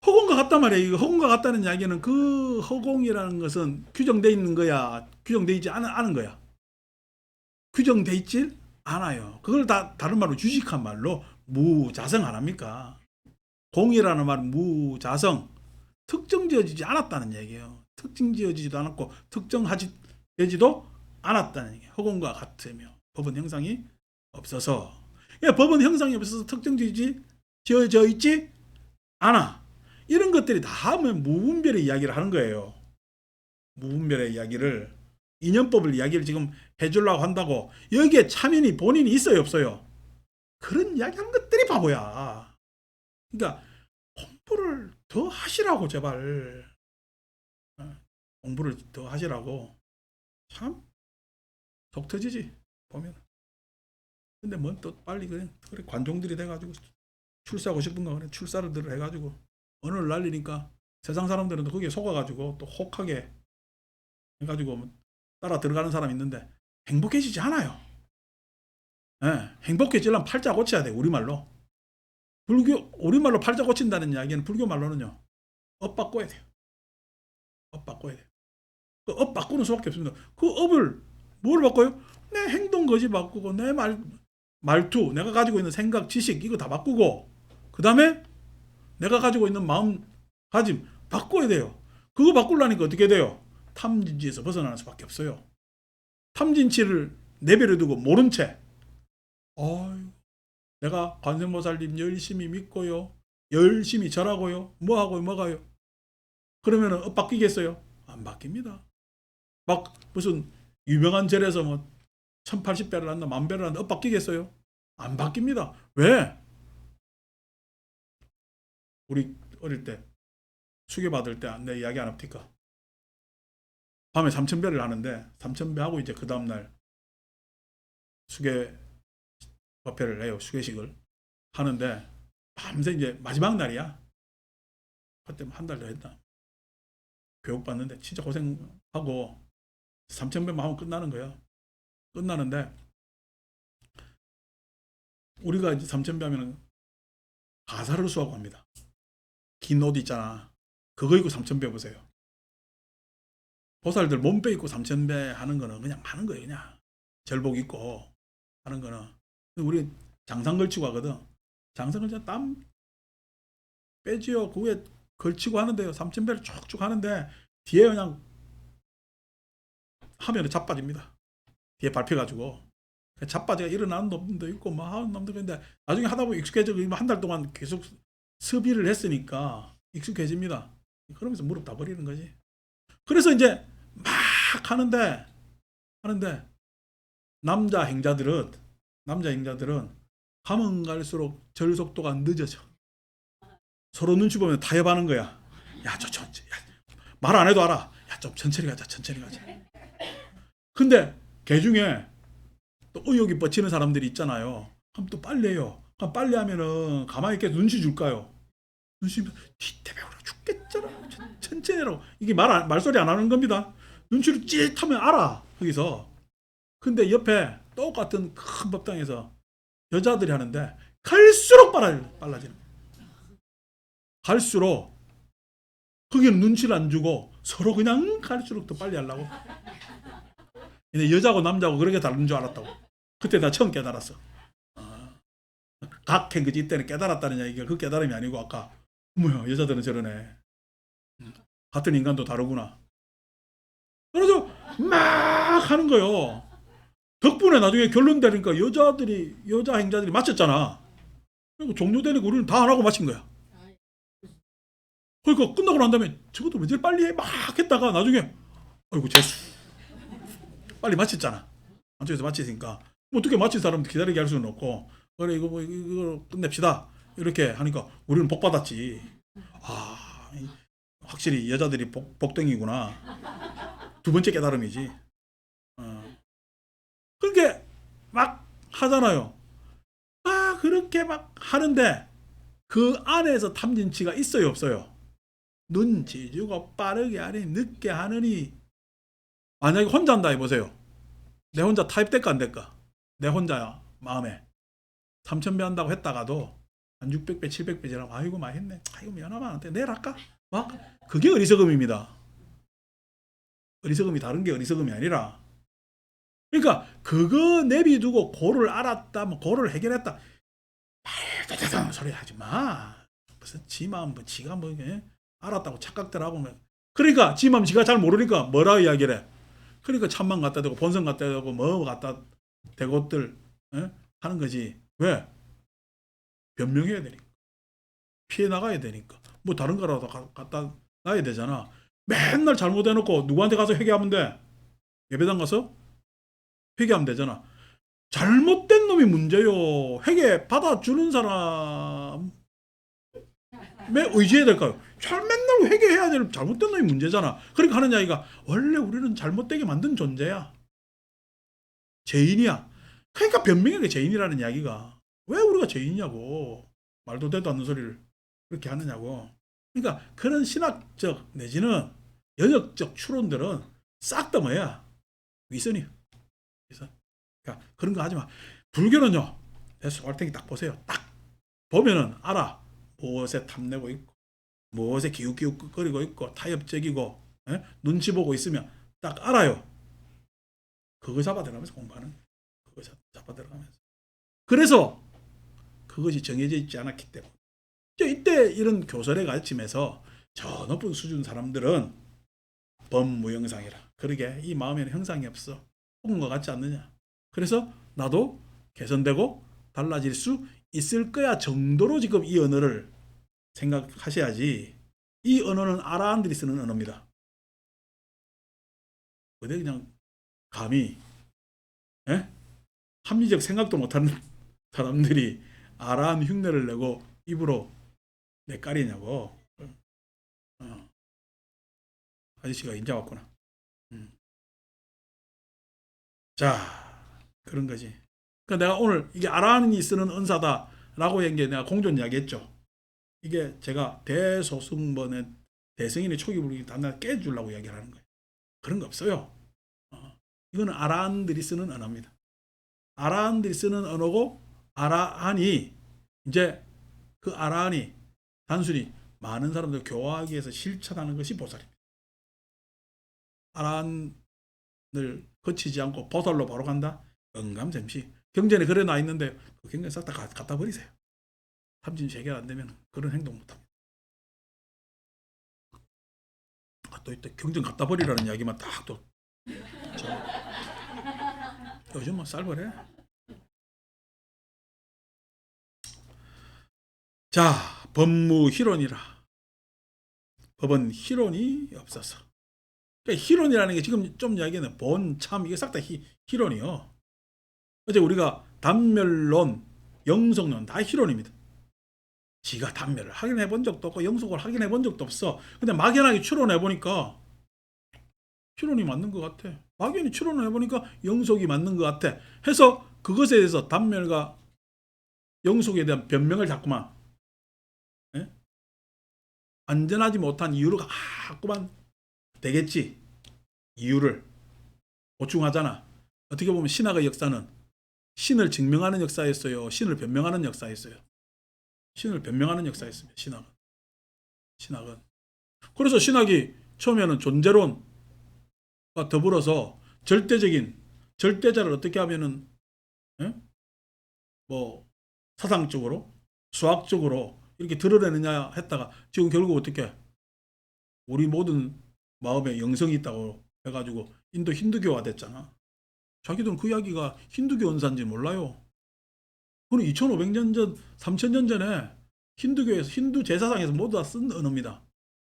허공과 같단 말이야. 이거 허공과 같다는 이야기는 그 허공이라는 것은 규정돼 있는 거야, 규정돼 있지 않은 거야? 규정돼 있질 않아요. 그걸 다 다른 말로 주식한 말로 무자성 안 합니까? 공이라는 말은 무자성, 특정지어지지 않았다는 얘기예요. 특정지어지지도 않았고 특정되지도 않았다는 얘기예요. 허공과 같으며 법은 형상이 없어서. 그러니까 법은 형상이 없어서 특정지어져 있지 않아. 이런 것들이 다 하면 무분별의 이야기를 하는 거예요. 무분별의 이야기를, 인연법을 이야기를 지금 해주려고 한다고. 여기에 참인이 본인이 있어요, 없어요? 그런 이야기 하는 것들이 바보야. 그러니까 공부를 더 하시라고, 제발. 공부를 더 하시라고. 참 속 터지지 보면. 근데 뭔 또 빨리 그래 관종들이 돼가지고 출세하고 싶은 거 그래 출사를 해가지고 어느 날리니까 세상 사람들은 또 거기에 속아가지고 또 혹하게 해가지고 따라 들어가는 사람이 있는데 행복해지지 않아요. 예, 행복해지려면 팔자 고쳐야 돼. 우리말로. 우리말로 팔자 고친다는 이야기는 불교 말로는요, 업 바꿔야 돼요. 업 바꿔야 돼요. 그 업 바꾸는 수밖에 없습니다. 그 업을 뭘 바꿔요? 내 행동 거지 바꾸고, 내 말투, 내가 가지고 있는 생각, 지식, 이거 다 바꾸고, 그 다음에 내가 가지고 있는 마음가짐 바꿔야 돼요. 그거 바꾸려니까 어떻게 돼요? 탐진치에서 벗어나는 수밖에 없어요. 탐진치를 내버려 두고 모른 채, 내가 관세음보살님 열심히 믿고요, 열심히 절하고요, 뭐하고요, 뭐가요? 그러면은 바뀌겠어요? 안 바뀝니다. 막 무슨 유명한 절에서 뭐 1080배를 한다, 10,000배를 한다, 바뀌겠어요? 안 바뀝니다. 왜? 우리 어릴 때 수계 받을 때 내 이야기 안 합니까? 밤에 3,000배를 하는데 3,000배 하고 이제 그 다음날 수계 법회를 해요. 수계식을 하는데 밤새 이제 마지막 날이야. 그때 한 달 더 했다. 교육받는데 진짜 고생하고 3,000배만 하면 끝나는 거야. 끝나는데 우리가 이제 3,000배 하면 가사를 수하고 합니다. 긴 옷 있잖아. 그거 입고 3,000배 보세요. 보살들 몸빼 입고 3,000배 하는 거는 그냥 하는 거예요. 그냥 절복 입고 하는 거는. 우리 장상 걸치고 하거든. 장상 걸치고 땀 빼지요. 그 위에 걸치고 하는데요. 3,000배를 쭉쭉 하는데 뒤에 그냥 하면은 자빠집니다. 뒤에 밟혀가지고. 자빠지가 일어나는 놈도 있고 뭐 하는 놈도 있는데 나중에 하다 보면 익숙해지고 한 달 동안 계속 섭의를 했으니까 익숙해집니다. 그러면서 무릎 다 버리는 거지. 그래서 이제 막 하는데 남자 행자들은 가면 갈수록 절 속도가 늦어져. 서로 눈치 보면 타협하는 거야. 야, 말 안 해도 알아. 야, 좀 천천히 가자. 근데 개 중에 또 의욕이 뻗치는 사람들이 있잖아요. 그럼 또 빨리 해요. 그럼 빨리 하면은 가만히 있게 눈치 줄까요? 눈치 뒤태배우러 죽겠잖아. 천천히 하라고. 이게 말소리 안 하는 겁니다. 눈치를 찌릿하면 알아. 거기서. 근데 옆에 똑같은 큰 법당에서 여자들이 하는데 갈수록 빨라지는 거야. 갈수록 거기는 눈치를 안 주고 서로 그냥 갈수록 더 빨리 하려고. 근데 여자고 남자고 그렇게 다른 줄 알았다고. 그때 나 처음 깨달았어. 각행 그지 이때는 깨달았다는 얘기가 그 깨달음이 아니고 아까 뭐야 여자들은 저러네. 같은 인간도 다르구나. 그래서 막 하는 거요. 덕분에 나중에 결론 되니까 여자 행자들이 마쳤잖아. 그리고 종료되니까 우리는 다 안 하고 마친 거야. 그러니까 끝나고 난 다음에 저것도 왜 저리 빨리 해? 막 했다가 나중에 아이고 재수. 빨리 마쳤잖아. 안쪽에서 마치니까 뭐 어떻게 마친 사람 기다리게 할 수는 없고 그래 이거 끝냅시다. 이렇게 하니까 우리는 복 받았지. 아, 확실히 여자들이 복덩이구나. 두 번째 깨달음이지. 그렇게 막 하잖아요. 그렇게 막 하는데 그 안에서 탐진치가 있어요, 없어요? 눈치 주고 빠르게 하니 늦게 하느니. 만약에 혼자 한다 해보세요. 내 혼자 타입될까 안 될까? 내 혼자야 마음에 3,000배 한다고 했다가도 한 600배 700배 지나면 아이고 많이 했네, 아이고 미안하면 내일 할까? 막 그게 어리석음입니다. 어리석음이 다른 게 어리석음이 아니라, 그러니까 그거 내비두고 고를 알았다, 뭐 고를 해결했다, 말도 소리 하지 마. 무슨 지 마음 뭐 지가 뭐 알았다고 착각들하고 뭐. 그러니까 지 마음 지가 잘 모르니까 뭐라 이야기를 해. 그러니까 참만 갖다 대고 본성 갖다 대고 뭐 갖다 대고들 하는 거지. 왜? 변명해야 되니까. 피해 나가야 되니까. 뭐 다른 거라도 갖다 놔야 되잖아. 맨날 잘못해놓고 누구한테 가서 회개하면 돼? 예배당 가서 회개하면 되잖아. 잘못된 놈이 문제요. 회개 받아주는 사람에 의지해야 될까요? 맨날 회개해야 될 잘못된 놈이 문제잖아. 그러니까 하는 이야기가, 원래 우리는 잘못되게 만든 존재야. 죄인이야. 그러니까 변명의 게 죄인이라는 이야기가. 왜 우리가 죄인이냐고. 말도 되도 않는 소리를 그렇게 하느냐고. 그러니까 그런 신학적 내지는 영역적 추론들은 싹 다 뭐야? 위선이야. 위선. 그러니까 그런 거 하지 마. 불교는요. 얼탱이 딱 보세요. 딱 보면은 알아. 무엇에 탐내고 있고, 무엇에 기웃기웃거리고 있고, 타협적이고, 눈치 보고 있으면 딱 알아요. 그거 잡아 들어가면서 공부하는 거예요. 그거 잡아 들어가면서. 그래서 그것이 정해져 있지 않았기 때문에. 이때 이런 교설의 가르침에서 저 높은 수준 사람들은 범무형상이라. 그러게 이 마음에는 형상이 없어. 혹은 것 같지 않느냐. 그래서 나도 개선되고 달라질 수 있을 거야 정도로 지금 이 언어를 생각하셔야지. 이 언어는 아라한들이 쓰는 언어입니다. 근데 그냥 감히 합리적 생각도 못하는 사람들이 아라한 흉내를 내고 입으로 내까리냐고. 아저씨가 인자 왔구나. 자, 그런 거지. 그러니까 내가 오늘 이게 아라한이 쓰는 은사다라고 한 게 내가 공존 이야기했죠. 이게 제가 대소승번의 대승인의 초기 불기 단나 깨주려고 이야기를 하는 거예요. 그런 거 없어요. 이거는 아라한들이 쓰는 언어입니다. 아라한들이 쓰는 언어고, 아라한이 이제 그 아라한이 단순히 많은 사람들 교화하기 위해서 실천하는 것이 보살입니다. 아라한을 거치지 않고 보살로 바로 간다? 응감샘시. 경전에 그래 나 있는데 그 경전 싹 다 갖다 버리세요. 탐진치 해결 안 되면 그런 행동 못 합니다. 또 이때 경전 갖다 버리라는 이야기만 딱 또 요즘은 쌀벌해. 자, 법무희론이라. 법은 희론이 없어서. 그러니까 희론이라는 게 지금 좀 이야기하는 본, 참, 이게 싹 다 희론이요. 어제 우리가 단멸론, 영속론 다 희론입니다. 지가 단멸을 확인해 본 적도 없고 영속을 확인해 본 적도 없어. 근데 막연하게 추론해 보니까 희론이 맞는 것 같아. 막연히 추론을 해보니까 영속이 맞는 것 같아. 해서 그것에 대해서 단멸과 영속에 대한 변명을 자꾸만 안전하지 못한 이유를 자꾸만 되겠지. 이유를 보충하잖아. 어떻게 보면 신학의 역사는 신을 증명하는 역사였어요. 신을 변명하는 역사였어요. 신을 변명하는 역사였습니다. 신학은. 그래서 신학이 처음에는 존재론과 더불어서 절대자를 어떻게 하면은 뭐 사상적으로 수학적으로 이렇게 드러내느냐 했다가 지금 결국 어떻게 우리 모든 마음에 영성이 있다고 해가지고 인도 힌두교화 됐잖아. 자기들은 그 이야기가 힌두교 은사인지 몰라요. 그건 2500년 전, 3000년 전에 힌두교에서, 힌두 제사상에서 모두 다 쓴 언어입니다.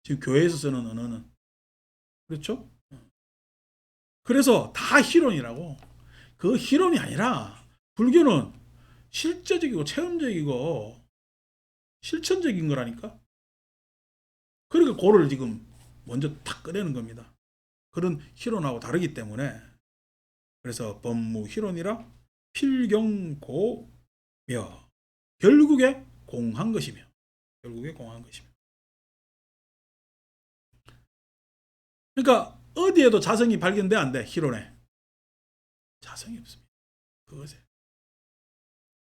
지금 교회에서 쓰는 언어는. 그렇죠? 그래서 다 희론이라고. 그 희론이 아니라 불교는 실제적이고 체험적이고 실천적인 거라니까. 그러니까 고를 지금 먼저 탁 꺼내는 겁니다. 그런 희론하고 다르기 때문에. 그래서 법무희론이라 필경고며 결국에 공한 것이며 결국에 공한 것이며. 그러니까 어디에도 자성이 발견돼 안 돼. 희론에 자성이 없습니다. 그것에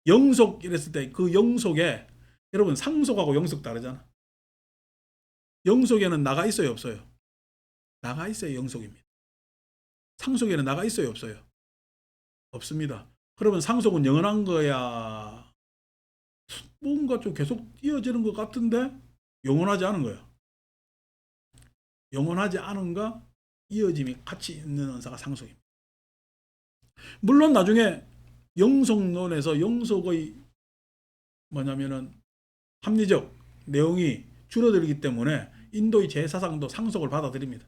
영속 이랬을 때 그 영속에 여러분 상속하고 영속 다르잖아. 영속에는 나가 있어요 없어요? 나가 있어요 영속입니다. 상속에는 나가 있어요 없어요? 없습니다. 그러면 상속은 영원한 거야? 뭔가 좀 계속 이어지는 것 같은데 영원하지 않은 거야. 영원하지 않은가 이어짐이 같이 있는 은사가 상속입니다. 물론 나중에 영속론에서 영속의 뭐냐면은 합리적 내용이 줄어들기 때문에 인도의 제사상도 상속을 받아들입니다.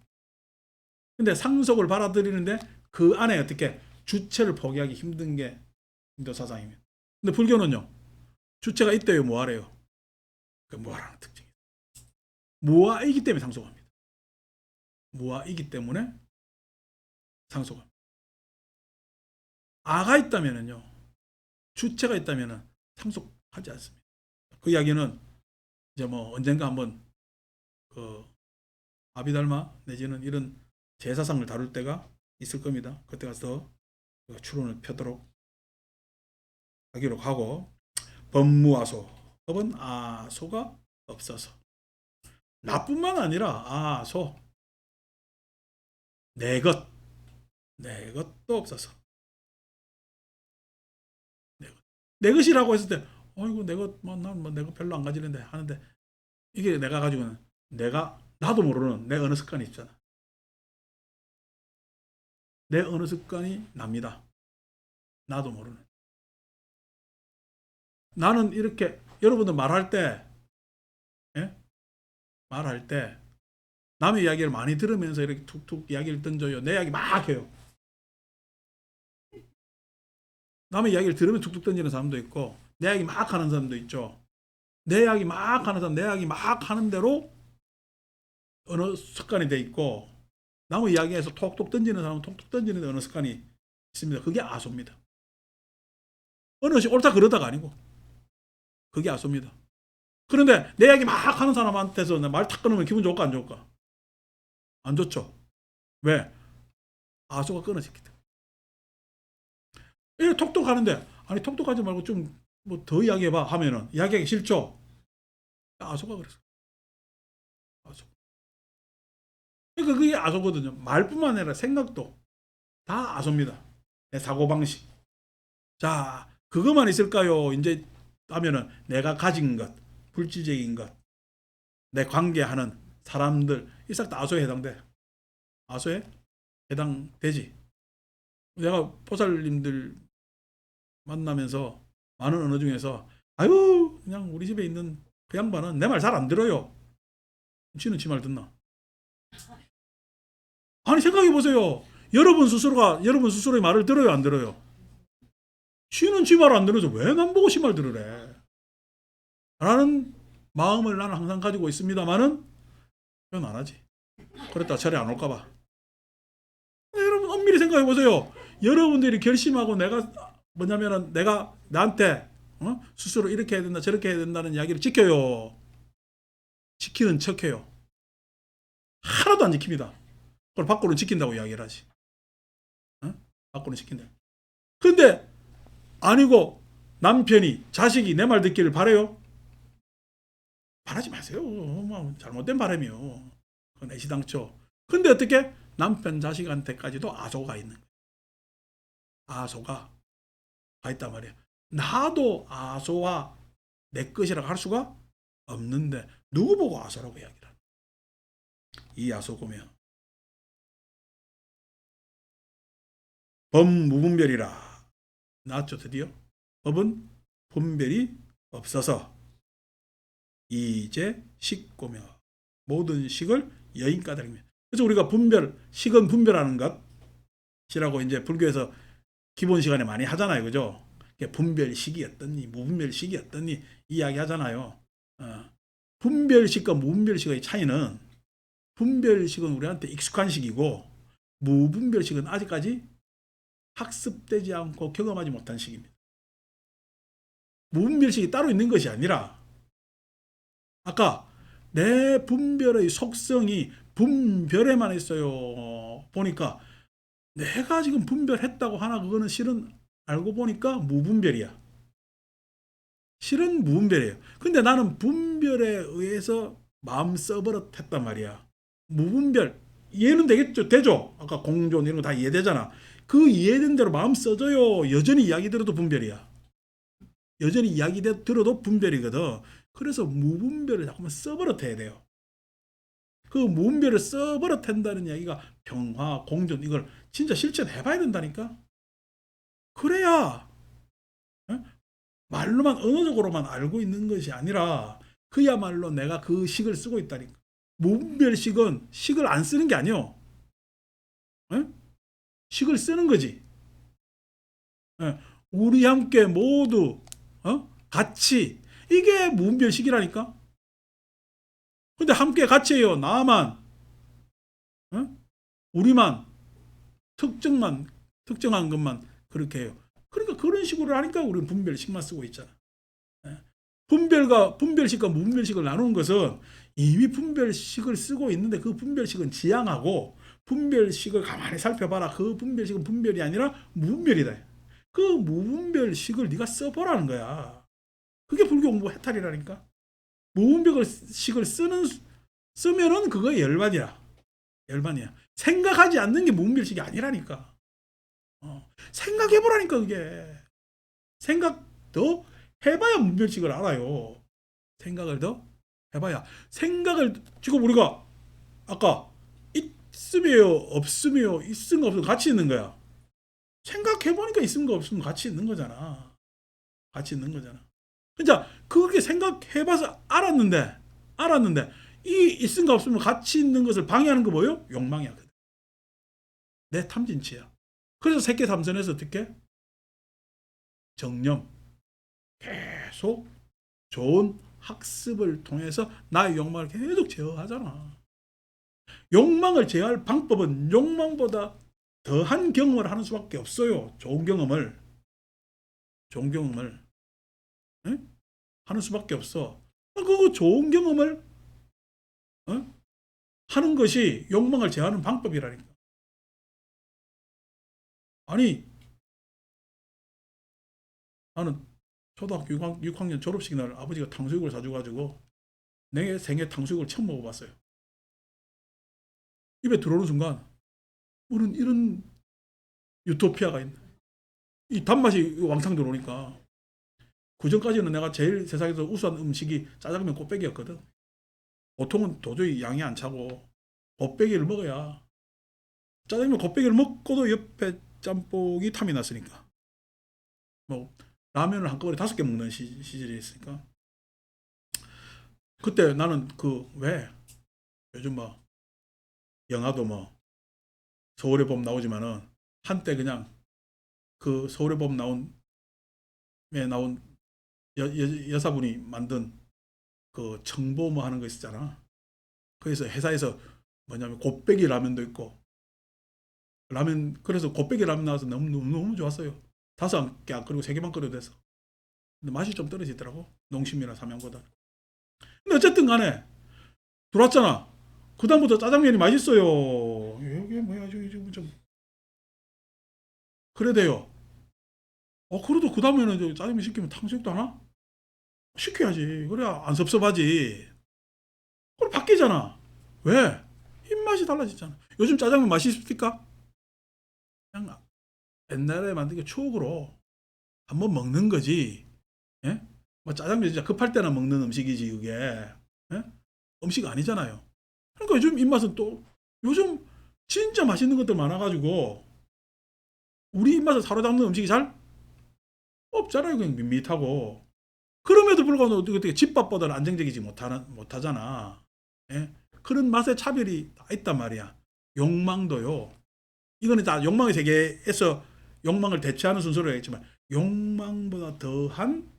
근데 상속을 받아들이는데 그 안에 어떻게 주체를 포기하기 힘든 게 인도 사상입니다. 근데 불교는요, 주체가 있대요, 무아래요. 그 무아라는 특징이. 무아이기 때문에 상속합니다. 무아이기 때문에 상속합니다. 아가 있다면은요, 주체가 있다면은 상속하지 않습니다. 그 이야기는 이제 뭐 언젠가 한번 그 아비달마 내지는 이런 제사상을 다룰 때가 있을 겁니다. 그때 가서 추론을 펴도록 하기로 하고, 법무아소, 법은 아소가 없어서 나뿐만 아니라 아소 내 것도 없어서 내 것이라고 했을 때 어이구 내 것 난 뭐 내 것 별로 안 가지는데 하는데 이게 내가 가지고는 내가 나도 모르는 내 어느 습관이 있잖아. 내 어느 습관이 납니다. 나도 모르는. 나는 이렇게 여러분들 말할 때 예? 말할 때 남의 이야기를 많이 들으면서 이렇게 툭툭 이야기를 던져요. 내 이야기 막 해요. 남의 이야기를 들으면 툭툭 던지는 사람도 있고 내 이야기 막 하는 사람도 있죠. 내 이야기 막 하는 사람, 내 이야기 막 하는 대로 어느 습관이 돼 있고 남의 이야기에서 톡톡 던지는 사람은 톡톡 던지는 어느 습관이 있습니다. 그게 아소입니다. 어느 것이 옳다 그러다가 아니고 그게 아소입니다. 그런데 내 이야기 막 하는 사람한테서 말 탁 끊으면 기분 좋을까 안 좋을까? 안 좋죠. 왜? 아소가 끊어졌기 때문에. 이 톡톡 하는데 아니 톡톡하지 말고 좀 뭐 더 이야기해봐 하면은 이야기하기 싫죠. 아소가 그랬어. 아소. 그러니까 그게 아소거든요. 말뿐만 아니라 생각도 다 아소입니다. 내 사고방식. 자, 그것만 있을까요? 이제 하면은 내가 가진 것, 물질적인 것, 내 관계하는 사람들, 이 싹 다 아소에 해당돼. 아소에 해당되지. 내가 보살님들 만나면서 많은 언어 중에서 아유 그냥 우리 집에 있는 그 양반은 내 말 잘 안 들어요. 지는 지 말 듣나? 아니 생각해 보세요. 여러분 스스로의 말을 들어요 안 들어요? 지는 지 말 안 들어서 왜 남 보고 지 말 들으래? 라는 마음을 나는 항상 가지고 있습니다만은 표현 안 하지. 그랬다 절에 안 올까봐. 여러분 엄밀히 생각해 보세요. 여러분들이 결심하고 내가 뭐냐면은 내가 나한테 스스로 이렇게 해야 된다 저렇게 해야 된다는 이야기를 지켜요. 지키는 척해요. 하나도 안 지킵니다. 그걸 밖으로 지킨다고 이야기를 하지. 밖으로 지킨다. 근데 아니고 남편이 자식이 내 말 듣기를 바래요? 바라지 마세요. 잘못된 바람이요. 그건 애시당초. 근데 어떻게 남편 자식한테까지도 아소가 있는 거예요. 아소가 있단 말이에요. 나도 아소와 내 것이라고 할 수가 없는데 누구 보고 아소라고 이야기를 하는 이 아소고며 법무분별이라 나왔죠 드디어. 법은 분별이 없어서 이제 식고며 모든 식을 여인까닭이며. 그래서 우리가 분별, 식은 분별하는 것이라고 이제 불교에서 기본 시간에 많이 하잖아요. 그죠? 분별식이 어떻니, 무분별식이 어떻니 이야기 하잖아요. 어, 분별식과 무분별식의 차이는 분별식은 우리한테 익숙한 식이고 무분별식은 아직까지 학습되지 않고 경험하지 못한 식입니다. 무분별식이 따로 있는 것이 아니라 아까 내 분별의 속성이 분별에만 있어요. 보니까 내가 지금 분별했다고 하나 그거는 실은 알고 보니까 무분별이야. 실은 무분별이에요. 근데 나는 분별에 의해서 마음 써버릇했단 말이야. 무분별 이해는 되겠죠? 되죠? 아까 공존 이런 거 다 이해되잖아. 그 이해된 대로 마음 써줘요. 여전히 이야기 들어도 분별이야. 여전히 이야기 들어도 분별이거든. 그래서 무분별을 자꾸만 써버릇해야 돼요. 그 무분별을 써버릇한다는 이야기가 평화, 공존 이걸 진짜 실천해봐야 된다니까. 그래야 어? 말로만 언어적으로만 알고 있는 것이 아니라 그야말로 내가 그 식을 쓰고 있다니까. 무분별식은 식을 안 쓰는 게 아니요. 식을 쓰는 거지. 예. 우리 함께 모두 같이 이게 무분별식이라니까. 근데 함께 같이 해요. 나만 우리만 특정한 것만 그렇게 해요. 그러니까 그런 식으로 하니까 우리는 분별식만 쓰고 있잖아. 예. 분별식과 무분별식을 나누는 것은 이미 분별식을 쓰고 있는데 그 분별식은 지향하고 분별식을 가만히 살펴봐라. 그 분별식은 분별이 아니라 무분별이다. 그 무분별식을 네가 써보라는 거야. 그게 불교 공부 해탈이라니까. 무분별식을 쓰면은 그거 열반이야. 열반이야. 생각하지 않는 게 무분별식이 아니라니까. 생각해보라니까 그게. 생각 더 해봐야 무분별식을 알아요. 생각을 더 해봐야. 생각을 지금 우리가 아까 있으며 없으며 있은 거 없으면 같이 있는 거야. 생각해보니까 있는 거 없으면 같이 있는 거잖아. 같이 있는 거잖아. 진짜 그렇게 생각해봐서 알았는데 이 있음과 없음을 같이 있는 것을 방해하는 거 뭐예요? 욕망이야. 내 탐진치야. 그래서 새끼 삼선에서 어떻게? 정념. 계속 좋은 학습을 통해서 나의 욕망을 계속 제어하잖아. 욕망을 제어할 방법은 욕망보다 더한 경험을 하는 수밖에 없어요. 좋은 경험을. 좋은 경험을. 응? 하는 수밖에 없어. 그 좋은 경험을 하는 것이 욕망을 제어하는 방법이라니까. 아니, 나는 초등학교 6학년 졸업식 날 아버지가 탕수육을 사줘가지고 내 생애 탕수육을 처음 먹어봤어요. 입에 들어오는 순간 우리는 이런 유토피아가 있네. 이 단맛이 왕창 들어오니까. 그전까지는 내가 제일 세상에서 우수한 음식이 짜장면 곱빼기였거든. 보통은 도저히 양이 안 차고 곱빼기를 먹어야 짜장면 곱빼기를 먹고도 옆에 짬뽕이 탐이 났으니까. 뭐 라면을 한꺼번에 5개 먹는 시절이 있으니까. 그때 나는 그 왜 요즘 뭐 영화도 뭐 서울의 봄 나오지만은 한때 그냥 그 서울의 봄 나온 여사분이 만든 그 청보 뭐 하는 거 있었잖아. 그래서 회사에서 뭐냐면 곱빼기 라면도 있고 라면 그래서 곱빼기 라면 나와서 너무 좋았어요. 5개 안 끓이고 3개만 끓여도 돼서. 근데 맛이 좀 떨어지더라고. 농심이나 삼양보다. 근데 어쨌든 간에 들어왔잖아. 그다음부터 짜장면이 맛있어요. 이게 뭐야 좀 그래 돼요. 그래도 그다음에는 짜장면 시키면 탕수육도 하나? 시켜야지. 그래야 안 섭섭하지. 그럼 바뀌잖아. 왜? 입맛이 달라지잖아. 요즘 짜장면 맛있습니까? 그냥 옛날에 만든 게 추억으로 한번 먹는 거지. 예? 뭐 짜장면 진짜 급할 때나 먹는 음식이지 그게. 예? 음식 아니잖아요. 그러니까 요즘 입맛은 또 요즘 진짜 맛있는 것들 많아가지고 우리 입맛을 사로잡는 음식이 잘 없잖아요. 그냥 밋밋하고. 그럼에도 불구하고 어떻게 집밥보다는 안정적이지 못하잖아. 예? 그런 맛의 차별이 다 있단 말이야. 욕망도요. 이거는 다 욕망의 세계에서 욕망을 대체하는 순서로 했지만 욕망보다 더한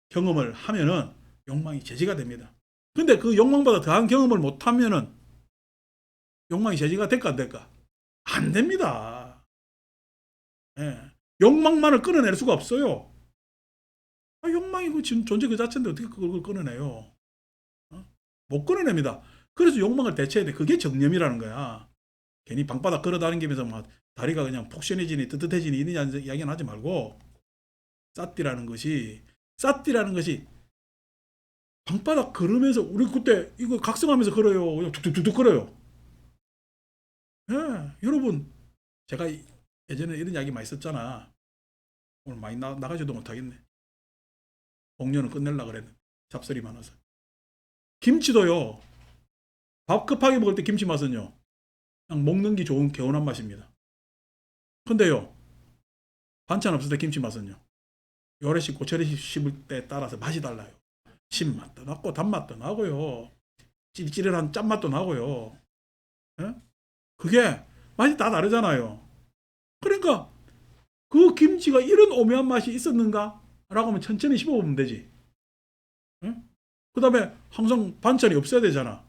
경험을 하면은 욕망이 제지가 됩니다. 근데 그 욕망보다 더한 경험을 못하면은 욕망이 제지가 될까 안 될까? 안 됩니다. 예. 욕망만을 끊어낼 수가 없어요. 욕망이 그 존재 그 자체인데 어떻게 그걸 끊어내요? 못 끊어냅니다. 그래서 욕망을 대체해야 돼. 그게 정념이라는 거야. 괜히 방바닥 걸어다니면서 막 다리가 그냥 폭신해지니 뜨뜻해지니 이런 이야기는 하지 말고 싸띠라는 것이 방바닥 걸으면서 우리 그때 이거 각성하면서 걸어요. 그냥 툭툭툭툭 걸어요. 예, 여러분 제가 예전에 이런 이야기 많이 썼잖아. 오늘 많이 나가지도 못하겠네. 공연은 끝낼라 그랬는데 잡설이 많아서. 김치도요. 밥 급하게 먹을 때 김치 맛은요. 그냥 먹는 게 좋은 개운한 맛입니다. 근데요. 반찬 없을 때 김치 맛은요. 요래 씹고 저래 씹을 때 따라서 맛이 달라요. 신맛도 나고 단맛도 나고요. 찌릿찌릿한 짠맛도 나고요. 예? 그게 맛이 다 다르잖아요. 그러니까 그 김치가 이런 오묘한 맛이 있었는가? 라고 하면 천천히 씹어보면 되지. 예? 그 다음에 항상 반찬이 없어야 되잖아.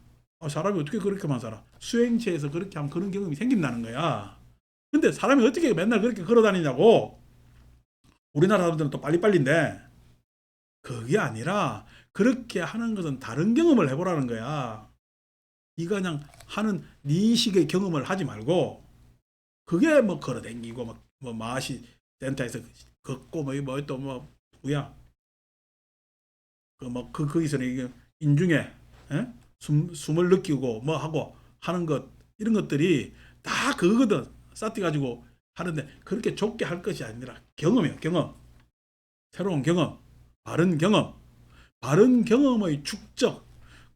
사람이 어떻게 그렇게만 살아? 수행체에서 그렇게 하면 그런 경험이 생긴다는 거야. 근데 사람이 어떻게 맨날 그렇게 걸어 다니냐고. 우리나라 사람들은 또 빨리빨리인데 그게 아니라 그렇게 하는 것은 다른 경험을 해보라는 거야. 네가 그냥 하는 네 식의 경험을 하지 말고 그게 뭐 걸어 다니고 뭐 마시 센터에서 걷고 뭐또뭐 뭐야 거기서는 인중에 에? 숨을 느끼고 뭐 하고 하는 것 이런 것들이 다 그거거든. 싸띠 가지고 하는데 그렇게 좁게 할 것이 아니라 경험이에요. 경험. 새로운 경험. 바른 경험의 축적.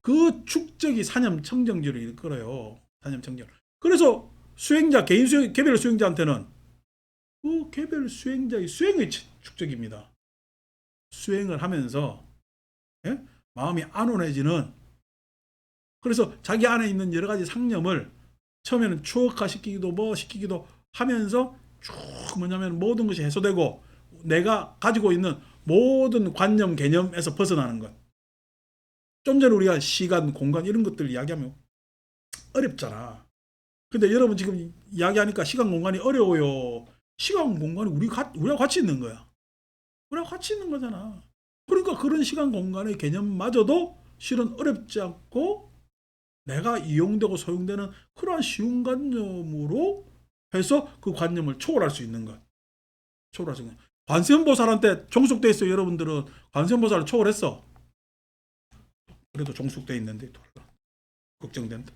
그 축적이 사념청정지를 이끌어요. 사념청정. 그래서 수행자, 개인 수행, 개별 수행자한테는 그 개별 수행자의 수행의 축적입니다. 수행을 하면서 예? 마음이 안온해지는 그래서 자기 안에 있는 여러 가지 상념을 처음에는 추억화시키기도 뭐 시키기도 하면서 쭉 뭐냐면 모든 것이 해소되고 내가 가지고 있는 모든 관념 개념에서 벗어나는 것. 좀 전에 우리가 시간, 공간 이런 것들 이야기하면 어렵잖아. 근데 여러분 지금 이야기하니까 시간, 공간이 어려워요. 시간, 공간이 우리하고 같이 있는 거야. 우리하고 같이 있는 거잖아. 그러니까 그런 시간, 공간의 개념마저도 실은 어렵지 않고 내가 이용되고 소용되는 그러한 쉬운 관념으로 해서 그 관념을 초월할 수 있는 것. 초월할 수 있는 것. 관세음보살한테 종속돼 있어요. 여러분들은 관세음보살을 초월했어. 그래도 종속돼 있는데 걱정된다.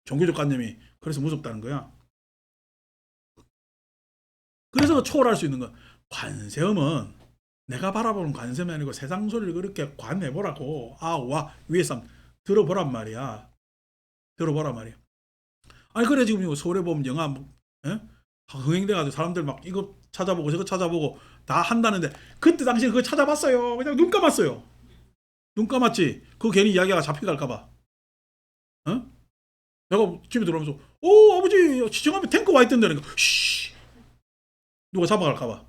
종교적 관념이 그래서 무섭다는 거야. 그래서 초월할 수 있는 거. 관세음은 내가 바라보는 관세음이 아니고 세상 소리를 그렇게 관해보라고. 와 위에서 들어보란 말이야. 들어보란 말이야. 아니 그래 지금 이거 서울에 보면 영화 흥행돼가지고 사람들 막 이거 찾아보고 저거 찾아보고 다 한다는데 그때 당시에 그거 찾아봤어요. 그냥 눈 감았어요. 눈 감았지. 그거 괜히 이야기가 잡혀갈까봐. 어? 내가 집에 들어오면서 아버지 지정하면 탱크 와 있던다니까. 쉬 누가 잡아갈까봐.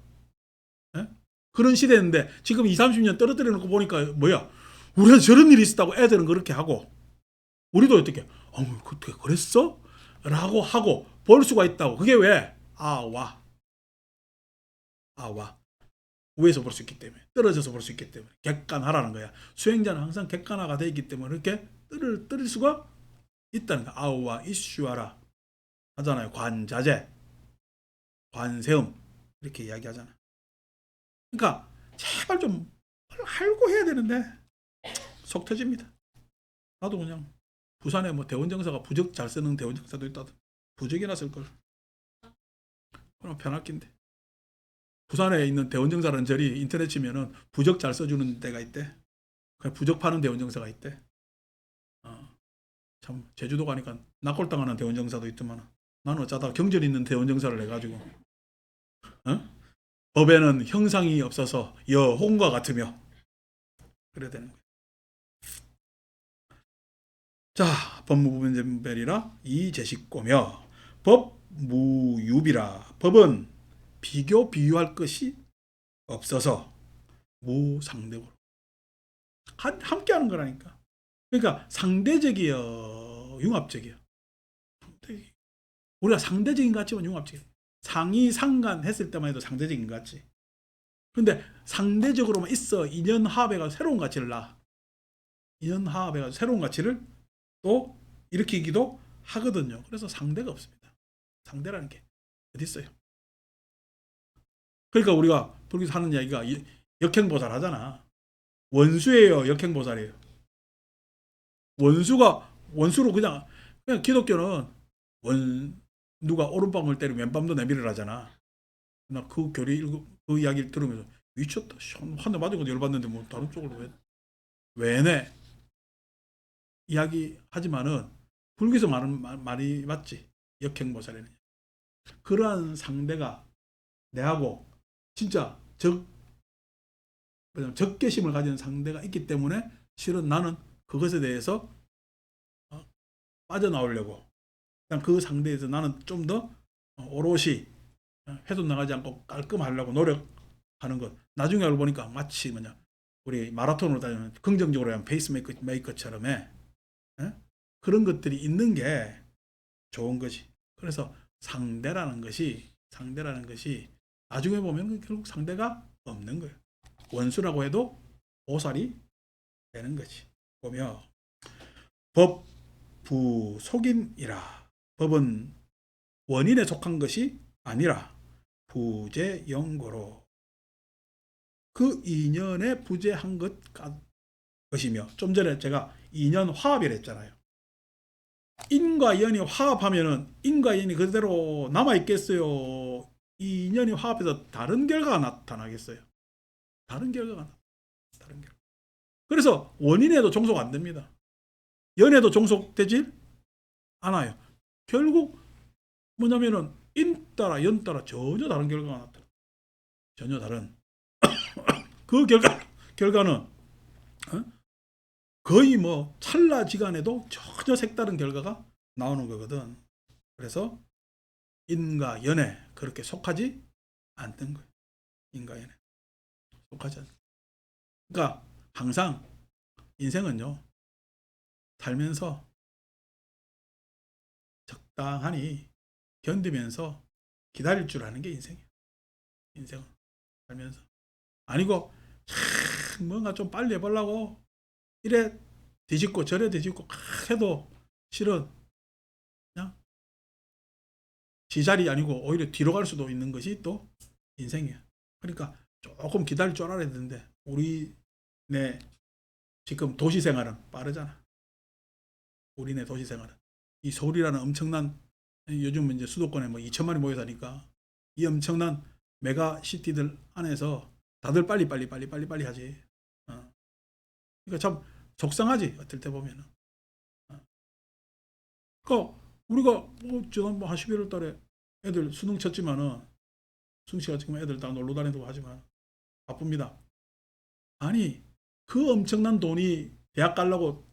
그런 시대인데 지금 20, 30년 떨어뜨려 놓고 보니까 뭐야 우리가 저런 일이 있었다고 애들은 그렇게 하고 우리도 어떻게 그때 그랬어? 라고 하고 볼 수가 있다고. 그게 왜? 위에서 볼 수 있기 때문에 떨어져서 볼 수 있기 때문에 객관하라는 거야. 수행자는 항상 객관화가 되어 있기 때문에 이렇게 떨어뜨릴 수가 있다는 거야. 아우와 이슈하라 하잖아요. 관자재, 관세음 이렇게 이야기하잖아. 그러니까 제발 좀 알고 해야 되는데 속 터집니다. 나도 그냥 부산에 뭐 대원정사가 부적 잘 쓰는 대원정사도 있다던 부적이나 쓸걸. 그럼 편할 낀데. 부산에 있는 대원정사라는 절이 인터넷 치면은 부적 잘 써주는 데가 있대. 부적 파는 대원정사가 있대. 참 제주도 가니까 낙골당하는 대원정사도 있더만 나는 어쩌다 경전 있는 대원정사를 해가지고 법에는 형상이 없어서 여홍과 같으며 그래야 되는 거야. 자, 법무부변별이라 이제식고며 법무유비라. 법은 비교할 것이 없어서 무상대고로 함께 하는 거라니까. 그러니까 상대적이요, 융합적이요. 우리가 상대적인 것 같지만 융합적이요. 상이 상간 했을 때만 해도 상대적인 것 같지. 근데 상대적으로만 있어 인연 화합해가 새로운 가치를 놔. 인연 화합해가 새로운 가치를 또 일으키기도 하거든요. 그래서 상대가 없습니다. 상대라는 게 어디 있어요? 그러니까 우리가 불교에서 하는 이야기가 역행보살 하잖아. 원수예요, 역행보살이에요. 원수로 그냥 기독교는 누가 오른밤을 때리면 왼밤도 내밀으 하잖아. 나 그 그 이야기를 들으면서 미쳤다. 한 대 맞은 것도 열받는데 뭐 다른 쪽으로 왜 내? 이야기 하지만은 불교에서 말은 말이 맞지. 역행보살에는 그러한 상대가 내하고 진짜 적개심을 가진 상대가 있기 때문에 실은 나는 그것에 대해서 빠져나오려고 그냥 그 상대에서 나는 좀 더 오롯이 훼손 나가지 않고 깔끔하려고 노력하는 것. 나중에 알고 보니까 마치 우리 마라톤으로 다니면 긍정적으로 하면 페이스메이커처럼 해. 그런 것들이 있는 게 좋은 거지. 그래서 상대라는 것이 나중에 보면 결국 상대가 없는 거예요. 원수라고 해도 보살이 되는 거지. 보며 법 부속인이라. 법은 원인에 속한 것이 아니라 부재영고로 그 인연에 부재한 것이며, 좀 전에 제가 인연 화합이라 했잖아요. 인과 연이 화합하면은 인과 연이 그대로 남아있겠어요? 이 인연이 화합해서 다른 결과가 나타나겠어요? 다른 결과가 다른 결과. 그래서 원인에도 종속 안 됩니다. 연에도 종속되질 않아요. 결국 뭐냐면은 인 따라 연 따라 전혀 다른 결과가 나타나. 전혀 다른. 그 결과는 거의 뭐 찰나지간에도 전혀 색다른 결과가 나오는 거거든. 그래서 인과 연에 그렇게 속하지 않는 거예요. 인과 연에 속하지 않는. 그러니까 항상 인생은요, 살면서 적당하니 견디면서 기다릴 줄 아는 게 인생이에요. 인생은 살면서 아니고 뭔가 좀 빨리 해보려고 이래 뒤집고 저래 뒤집고 해도 실은 그냥 지잘이 아니고 오히려 뒤로 갈 수도 있는 것이 또 인생이에요. 그러니까 조금 기다릴 줄 알아야 되는데 우리네 지금 도시 생활은 빠르잖아. 우리네 도시 생활은 이 서울이라는 엄청난, 요즘 이제 수도권에 뭐 2천만이 모여 사니까 이 엄청난 메가 시티들 안에서 다들 빨리 하지. 그러니까 참 속상하지, 어떨 때 보면은. 그러니까 우리가 지난 한 11월 달에 애들 수능 쳤지만은 승시가 지금 애들 다 놀러 다니고 하지만 바쁩니다. 아니 그 엄청난 돈이 대학 가려고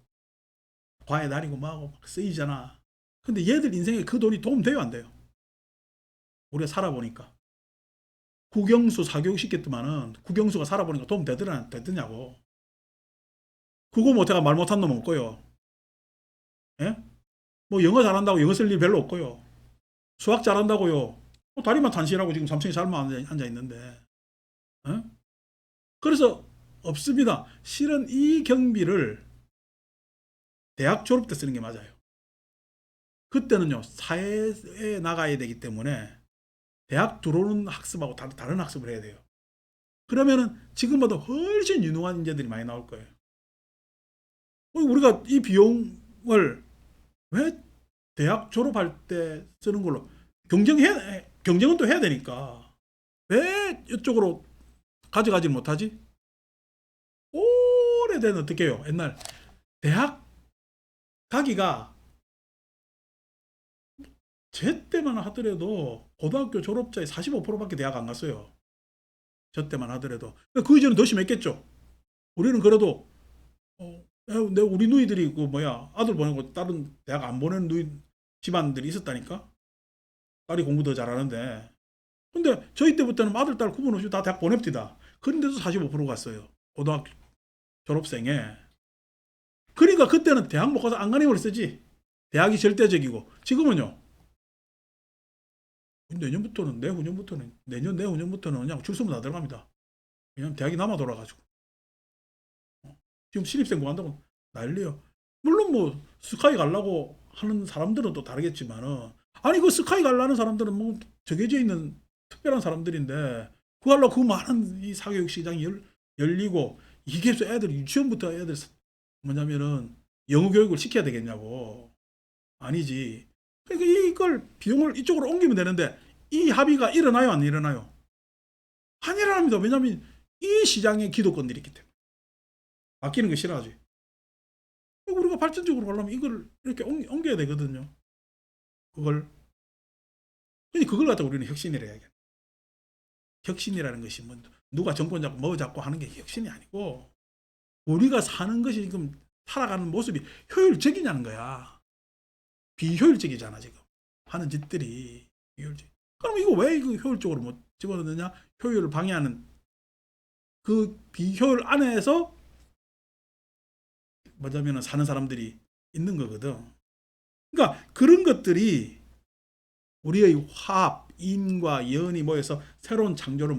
과외 다니고 뭐하고 막 쓰이잖아. 근데 얘들 인생에 그 돈이 도움 돼요, 안 돼요? 우리가 살아보니까 국영수 사교육 시켰더만은 국영수가 살아보니까 도움 되더냐고. 그거 못해가 말 못한 놈 없고요. 예? 뭐 영어 잘한다고 영어 쓸 일 별로 없고요. 수학 잘한다고요. 다리만 탄실하고 지금 삼층에 잘만 앉아 있는데. 예? 그래서 없습니다. 실은 이 경비를 대학 졸업 때 쓰는 게 맞아요. 그때는요, 사회에 나가야 되기 때문에 대학 들어오는 학습하고 다른 학습을 해야 돼요. 그러면은 지금보다 훨씬 유능한 인재들이 많이 나올 거예요. 우리가 이 비용을 왜 대학 졸업할 때 쓰는 걸로 경쟁은 또 해야 되니까 왜 이쪽으로 가져가지 못하지? 오래된 어떻게 해요? 옛날 대학 가기가 제 때만 하더라도 고등학교 졸업자의 45%밖에 대학 안 갔어요. 저 때만 하더라도. 그 이전은 더 심했겠죠. 우리는 그래도 우리 누이들이 아들 보내고 다른 대학 안 보내는 집안들이 있었다니까. 딸이 공부 더 잘하는데. 근데 저희 때부터는 아들, 딸 구분 없이 다 대학 보냅디다. 그런데도 45% 갔어요. 고등학교 졸업생에. 그러니까 그때는 대학 못 가서 안간힘을 쓰지. 대학이 절대적이고. 지금은요. 내년부터는, 내후년부터는, 내후년부터는 그냥 줄서면 다 들어갑니다. 왜냐면 대학이 남아 돌아가지고. 지금 신입생 구한다고 난리요. 물론 뭐 스카이 가려고 하는 사람들은 또 다르겠지만은, 아니 그 스카이 가려는 사람들은 뭐 정해져 있는 특별한 사람들인데, 그 하려고 그 많은 이 사교육 시장이 열리고, 이게 애들 유치원부터 애들 뭐냐면은 영어 교육을 시켜야 되겠냐고. 아니지. 그러니까 이걸 비용을 이쪽으로 옮기면 되는데, 이 합의가 일어나요, 안 일어나요? 안 일어납니다. 왜냐하면 이 시장에 기득권들이 있기 때문에. 바뀌는 거 싫어하지. 우리가 발전적으로 가려면 이걸 이렇게 옮겨야 되거든요. 그걸. 근데 그걸 갖다 우리는 혁신이라 해야 돼. 혁신이라는 것이 뭐 누가 정권 잡고 뭐 잡고 하는 게 혁신이 아니고, 우리가 사는 것이 지금 살아가는 모습이 효율적이냐는 거야. 비효율적이잖아 지금 하는 짓들이. 비효율적. 그럼 이거 왜 이거 효율적으로 못 집어넣느냐? 효율을 방해하는 그 비효율 안에서 뭐냐면 사는 사람들이 있는 거거든. 그러니까 그런 것들이 우리의 화합, 인과 연이 모여서 새로운 창조를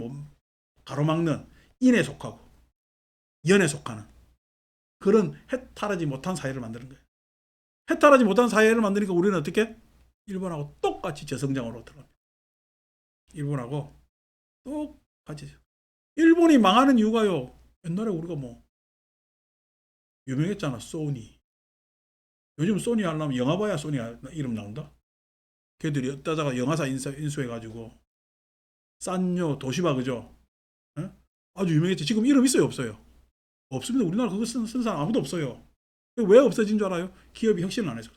가로막는, 인에 속하고 연에 속하는 그런 해탈하지 못한 사회를 만드는 거예요. 해탈하지 못한 사회를 만드니까 우리는 어떻게? 일본하고 똑같이 저성장으로 들어갑니다. 일본하고 똑같이. 일본이 망하는 이유가요. 옛날에 우리가 뭐 유명했잖아. 소니. 요즘 소니 하려면 영화 봐야 소니 이름 나온다. 걔들이 어따다가 영화사 인수해가지고 산요 도시바, 그죠? 예? 아주 유명했지. 지금 이름 있어요, 없어요? 없습니다. 우리나라 그거 쓴 사람 아무도 없어요. 왜 없어진 줄 알아요? 기업이 혁신을 안 해서.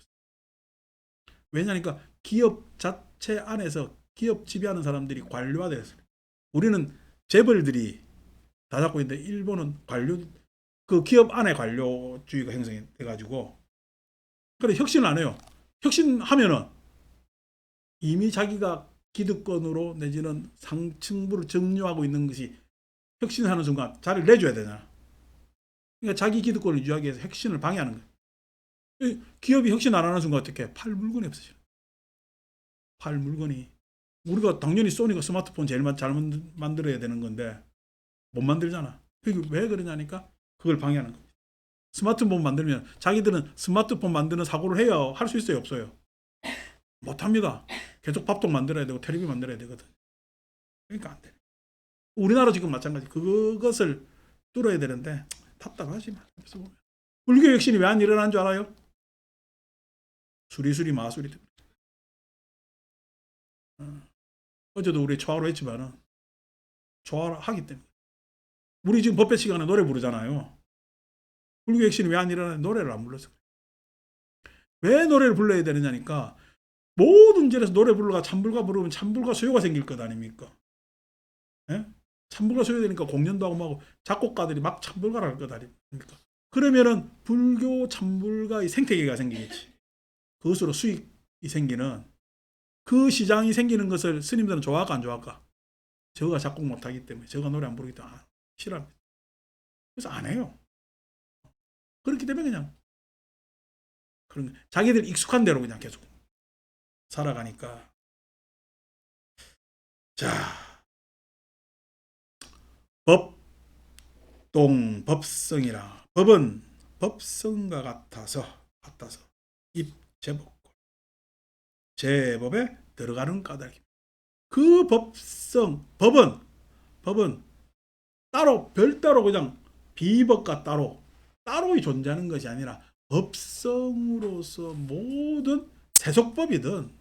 왜냐니까 기업 자체 안에서 기업 지배하는 사람들이 관료화되었어요. 우리는 재벌들이 다 잡고 있는데, 일본은 그 기업 안에 관료주의가 형성돼가지고, 그래 혁신을 안 해요. 혁신하면은 이미 자기가 기득권으로 내지는 상층부를 점유하고 있는 것이 혁신하는 순간 자리를 내줘야 되잖아. 그러니까 자기 기득권을 유지하기 위해서 혁신을 방해하는 거예요. 기업이 혁신 안 하는 순간 어떻게? 팔 물건이 없어져. 팔 물건이. 우리가 당연히 소니가 스마트폰 제일 잘 만들어야 되는 건데 못 만들잖아. 그게 왜 그러냐니까 그걸 방해하는 거예요. 스마트폰 만들면 자기들은 스마트폰 만드는 사고를 해야 할 수 있어요, 없어요? 못합니다. 계속 밥통 만들어야 되고 텔레비 만들어야 되거든. 그러니까 안 돼. 우리나라 지금 마찬가지. 그것을 뚫어야 되는데 답답하지 마. 불교 혁신이 왜 안 일어난 줄 알아요? 수리수리 마수리. 어제도 우리 초하로 했지만은 초하로 하기 때문에. 우리 지금 법회 시간에 노래 부르잖아요. 불교 혁신이 왜 안 일어나요? 노래를 안 불러서. 왜 노래를 불러야 되느냐니까, 모든 절에서 노래 불러가 참불가 부르면 참불가 소요가 생길 것 아닙니까? 예? 참불가 소요되니까 공연도 하고 막 작곡가들이 막 참불가를 할 것 아닙니까? 그러면은 불교 참불가의 생태계가 생기겠지. 그것으로 수익이 생기는 그 시장이 생기는 것을 스님들은 좋아할까 안 좋아할까? 저가 작곡 못하기 때문에, 저가 노래 안 부르기 때문에 싫어합니다. 그래서 안 해요. 그렇기 때문에 그냥 그런 자기들 익숙한 대로 그냥 계속 살아가니까. 자, 법동 법성이라. 법은 법성과 같아서 입제법 제법에 들어가는 까닭입니다. 그 법은 따로 별따로 그냥 비법과 따로 존재하는 것이 아니라 법성으로서 모든 세속법이든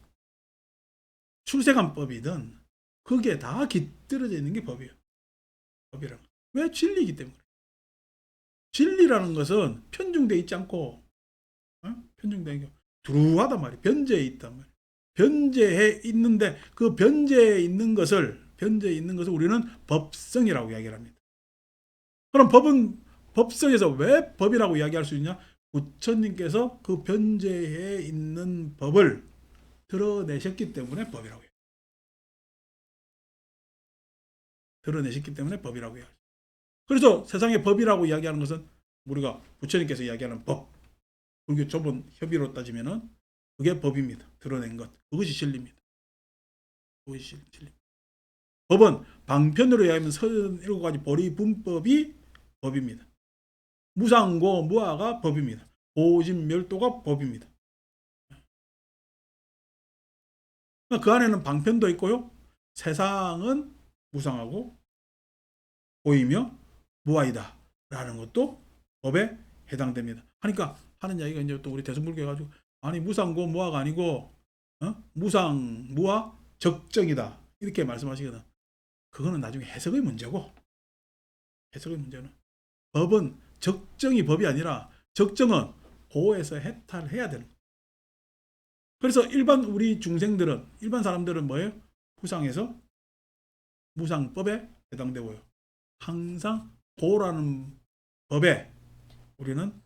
출세관법이든 그게 다 깃들어져 있는 게 법이에요. 법이라는 거. 왜? 진리이기 때문에. 진리라는 것은 편중되어 있지 않고, 편중되어 있고 두루하단 말이에요. 변제해 있단 말이에요. 변제해 있는데 그 변제해 있는 것을 우리는 법성이라고 이야기를 합니다. 그럼 법성에서 왜 법이라고 이야기할 수 있냐? 부처님께서 그 변제해 있는 법을 드러내셨기 때문에 법이라고 해요. 드러내셨기 때문에 법이라고 해요. 그래서 세상에 법이라고 이야기하는 것은 우리가 부처님께서 이야기하는 법, 불교 좁은 협의로 따지면은 그게 법입니다. 드러낸 것. 그것이 진리입니다. 그것이 진리. 법은 방편으로 이야기하면 37가지 보리 분법이 법입니다. 무상고 무아가 법입니다. 보진멸도가 법입니다. 그 안에는 방편도 있고요. 세상은 무상하고 보이며 무아이다 라는 것도 법에 해당됩니다. 하니까 하는 이야기가 이제 또 우리 대승불교 해가지고 아니 무상고 무아가 아니고 무상 무아 적정이다 이렇게 말씀하시거든. 그거는 나중에 해석의 문제고, 해석의 문제는 법은 적정이 법이 아니라 적정은 고에서 해탈해야 되는 거예요. 그래서 일반 우리 중생들은, 일반 사람들은 뭐예요? 무상에서 무상법에 해당되고요. 항상 고라는 법에 우리는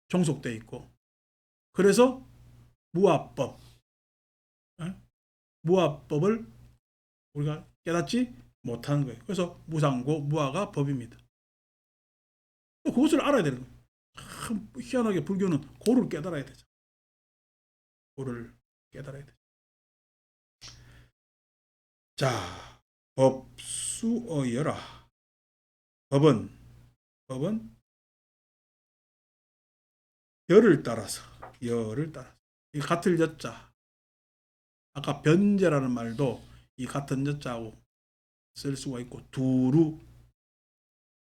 종속되어 있고, 그래서 무아법, 무아법을 우리가 깨닫지 못하는 거예요. 그래서 무상고 무아가 법입니다. 그것을 알아야 되는 거예요. 참 희한하게 불교는 고를 깨달아야 되죠. 고를 깨달아야 되죠. 자, 법수어여라. 법은 열을 따라서 이 같을 여자, 아까 변제라는 말도 이 같은 여자하고 쓸 수가 있고, 두루,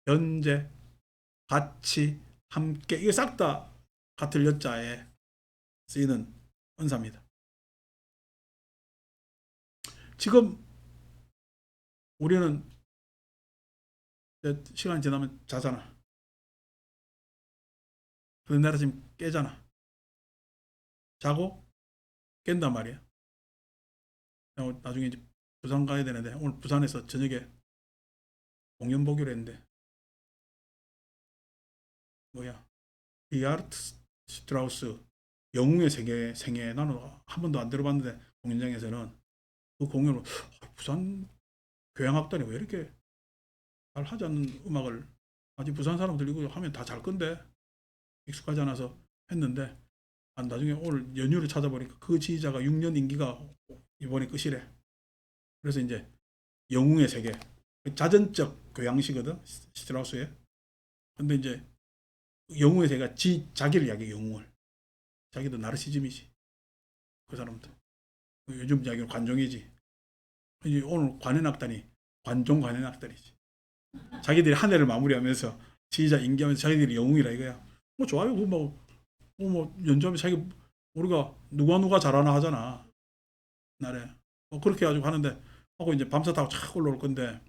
변제, 같이, 함께, 이게 싹 다 같을 여자에 쓰이는 언사입니다. 지금 우리는 시간이 지나면 자잖아. 그래서 내가 지금 깨잖아. 자고 깬단 말이야. 나중에 이제 부산 가야 되는데, 오늘 부산에서 저녁에 공연 보기로 했는데, 뭐야, 리하르트 스트라우스 영웅의 생애 나는 한 번도 안 들어봤는데, 공연장에서는 그 공연을 부산 교향악단이 왜 이렇게 잘 하지 않는 음악을 아직 부산 사람들 이거 하면 다 잘 건데 익숙하지 않아서 했는데, 나중에 오늘 연유를 찾아보니까 그 지휘자가 6년 임기가 이번에 끝이래. 그래서 이제 영웅의 세계, 자전적 교양시거든, 스트라우스의. 근데 이제 영웅의 세계가 자기를 이야기해. 영웅을. 자기도 나르시즘이지, 그 사람도. 요즘 이야기로 관종이지. 오늘 관현악단이 관종 관현악단이지. 자기들이 한 해를 마무리하면서 지휘자 임기하면서 자기들이 영웅이라 이거야. 뭐 좋아요. 뭐 연주하면 자기, 우리가 누가 잘하나 하잖아. 날에. 그렇게 해가지고 하는데, 하고 이제 밤새 타고 착 올라올 건데,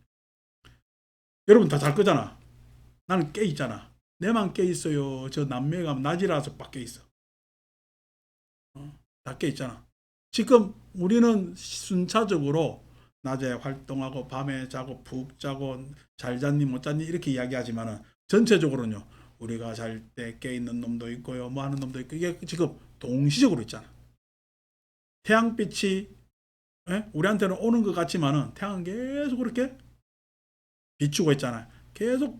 여러분 다 잘 거잖아. 나는 깨 있잖아. 내만 깨 있어요. 저 남매에 가면 낮이라서 밖에 있어. 다 깨 있잖아. 지금 우리는 순차적으로 낮에 활동하고 밤에 자고 푹 자고 잘 잤니 못 잤니 이렇게 이야기하지만은, 전체적으로는요, 우리가 잘 때 깨 있는 놈도 있고요, 뭐 하는 놈도 있고, 이게 지금 동시적으로 있잖아. 태양빛이 우리한테는 오는 것 같지만은 태양은 계속 그렇게 비추고 있잖아요. 계속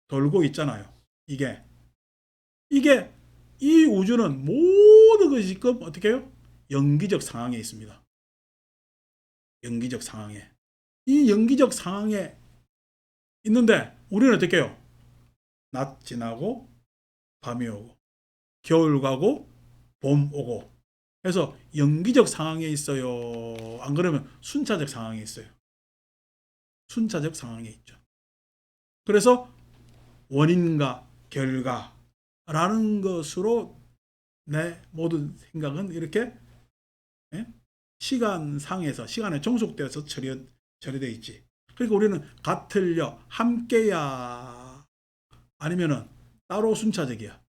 돌고 있잖아요. 이게 이 우주는 모든 것이 지금 어떻게 해요? 연기적 상황에 있습니다. 연기적 상황에. 이 연기적 상황에 있는데 우리는 어떻게 해요? 낮 지나고 밤이 오고 겨울 가고 봄 오고 해서 연기적 상황에 있어요. 안 그러면 순차적 상황에 있어요. 순차적 상황에 있죠. 그래서 원인과 결과라는 것으로 내 모든 생각은 이렇게 시간상에서, 시간에 종속되어서 처리되어 있지. 그러니까 우리는 같을려, 함께야, 아니면은 따로 순차적이야.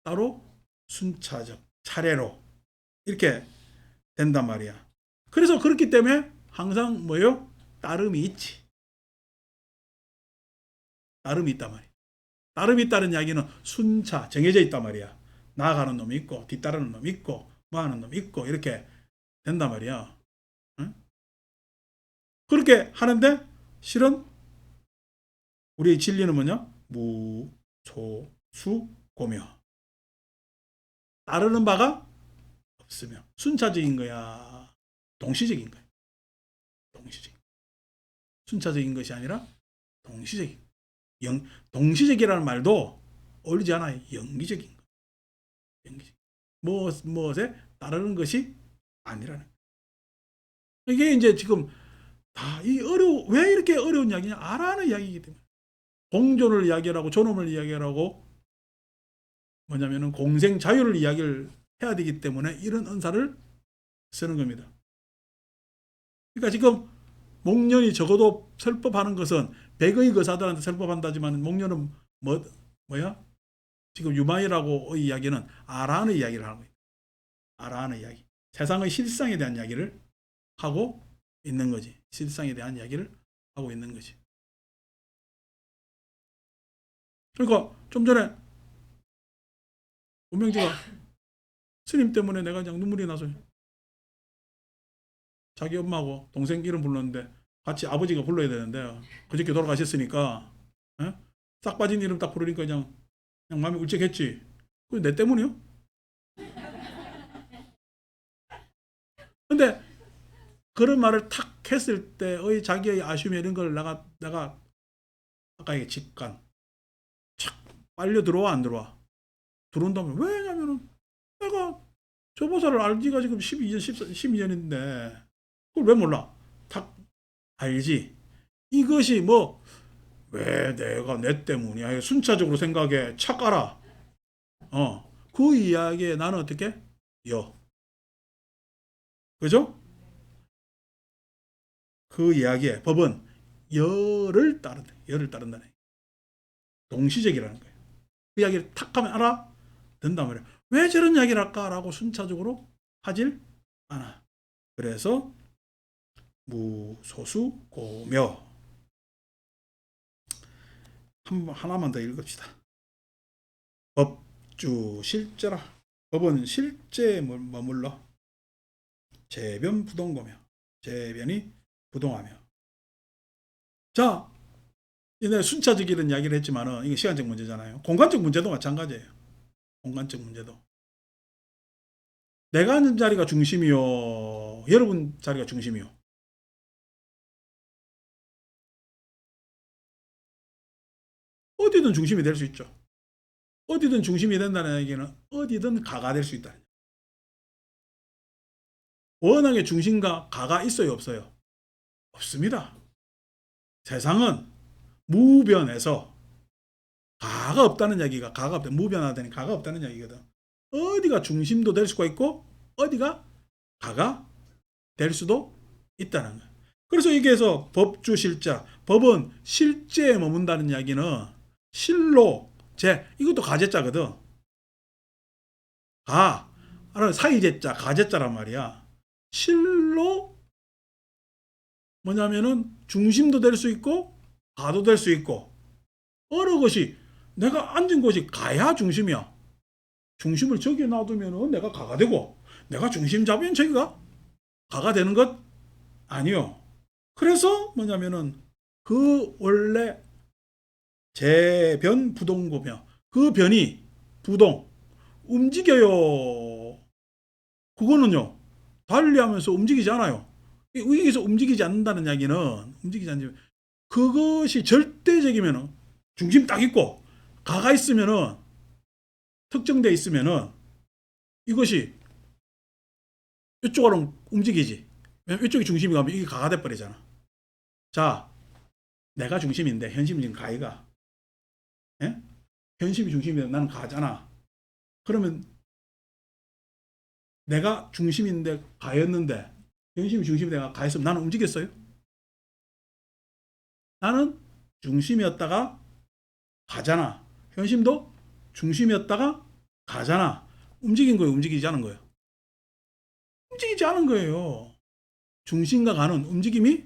따로 순차적, 차례로 이렇게 된단 말이야. 그래서 그렇기 때문에 항상 뭐요? 따름이 있지. 따름이 있단 말이야. 따름이 있다는 이야기는 순차, 정해져 있단 말이야. 나아가는 놈이 있고 뒤따르는 놈이 있고 뭐 하는 놈이 있고 이렇게 된단 말이야. 응? 그렇게 하는데 실은 우리의 진리는 뭐냐? 소수고며 따르는 바가 없으며 순차적인 거야, 동시적인 거야. 동시적인. 순차적인 것이 아니라 동시적인. 동시적이라는 말도 어울리지 않아요. 연기적인 거. 연기적. 무엇에 따르는 것이 아니라는. 이게 이제 지금 다 왜 이렇게 어려운 이야기냐? 알아는 이야기이기 때문에. 공존을 이야기하고 존엄을 이야기하고 뭐냐면은 공생 자유를 이야기를 해야 되기 때문에 이런 은사를 쓰는 겁니다. 그러니까 지금 목련이 적어도 설법하는 것은 백의 거사들한테 설법한다지만 목련은 뭐야? 지금 유마이라고 이야기는 아라한의 이야기를 하는 거예요. 아라한의 이야기. 세상의 실상에 대한 이야기를 하고 있는 거지. 실상에 대한 이야기를 하고 있는 거지. 그러니까 좀 전에 운명지가 스님 때문에 내가 그냥 눈물이 나서 자기 엄마하고 동생 이름 불렀는데 같이 아버지가 불러야 되는데 그저께 돌아가셨으니까 싹 빠진 이름 딱 부르니까 그냥 마음이 울적했지. 그게 내 때문이요? 근데 그런 말을 탁 했을 때의 자기의 아쉬움 이런 걸 내가 아까 얘기 직관 착 빨려 들어와 안 들어와? 들어온다면 왜냐면은 내가 저 보살을 알지가 지금 12년 12년인데 그걸 왜 몰라? 탁 알지. 이것이 왜 내가 내 때문이야? 순차적으로 생각해. 착 알아. 그 이야기에 나는 어떻게? 그죠? 그 이야기에 법은 열을 따른다네. 동시적이라는 거예요. 그 이야기를 탁 하면 알아? 된단 말이야. 왜 저런 이야기를 할까라고 순차적으로 하질 않아. 그래서 무소수고며 하나만 더 읽읍시다. 법주 실제라. 법은 실제에 머물러 재변 부동고며 재변이 부동하며. 자, 이제 순차적이라는 이야기를 했지만은 이게 시간적 문제잖아요. 공간적 문제도 마찬가지예요. 공간적 문제도. 내가 앉은 자리가 중심이요, 여러분 자리가 중심이요. 어디든 중심이 될 수 있죠. 어디든 중심이 된다는 얘기는 어디든 가가 될 수 있다. 워낙에 중심과 가가 있어요, 없어요? 없습니다. 세상은 무변에서 가가 없다는 얘기가 가가 없다. 무변하다니 가가 없다는 얘기거든. 어디가 중심도 될 수가 있고 어디가 가가 될 수도 있다는 거야. 그래서 여기에서 법주실자, 법은 실제에 머문다는 이야기는 실로 이것도 가제자거든. 사이제자 가제자란 말이야. 실로 뭐냐면은 중심도 될 수 있고 가도 될 수 있고 어느 것이 내가 앉은 곳이 가야 중심이야. 중심을 저기에 놔두면 내가 가가 되고 내가 중심 잡으면 저기가 가가 되는 것 아니요. 그래서 뭐냐면은 그 원래 재변 부동고며 그 변이 부동 움직여요. 그거는요 달리하면서 움직이지 않아요. 여기서 움직이지 않는다는 이야기는 움직이지 않는 그것이 절대적이면은 중심 딱 있고 가가 있으면은 특정돼 있으면은 이것이 이쪽으로 움직이지. 이쪽이 중심이 가면 이게 가가 돼 버리잖아. 자, 내가 중심인데 현심은 지금 가이가. 예? 현심이 중심인데 나는 가잖아. 그러면 내가 중심인데 가였는데 현심이 중심인데 내가 가였으면 나는 움직였어요? 나는 중심이었다가 가잖아. 현심도 중심이었다가 가잖아. 움직인 거예요? 움직이지 않은 거예요? 움직이지 않은 거예요. 중심과 가는 움직임이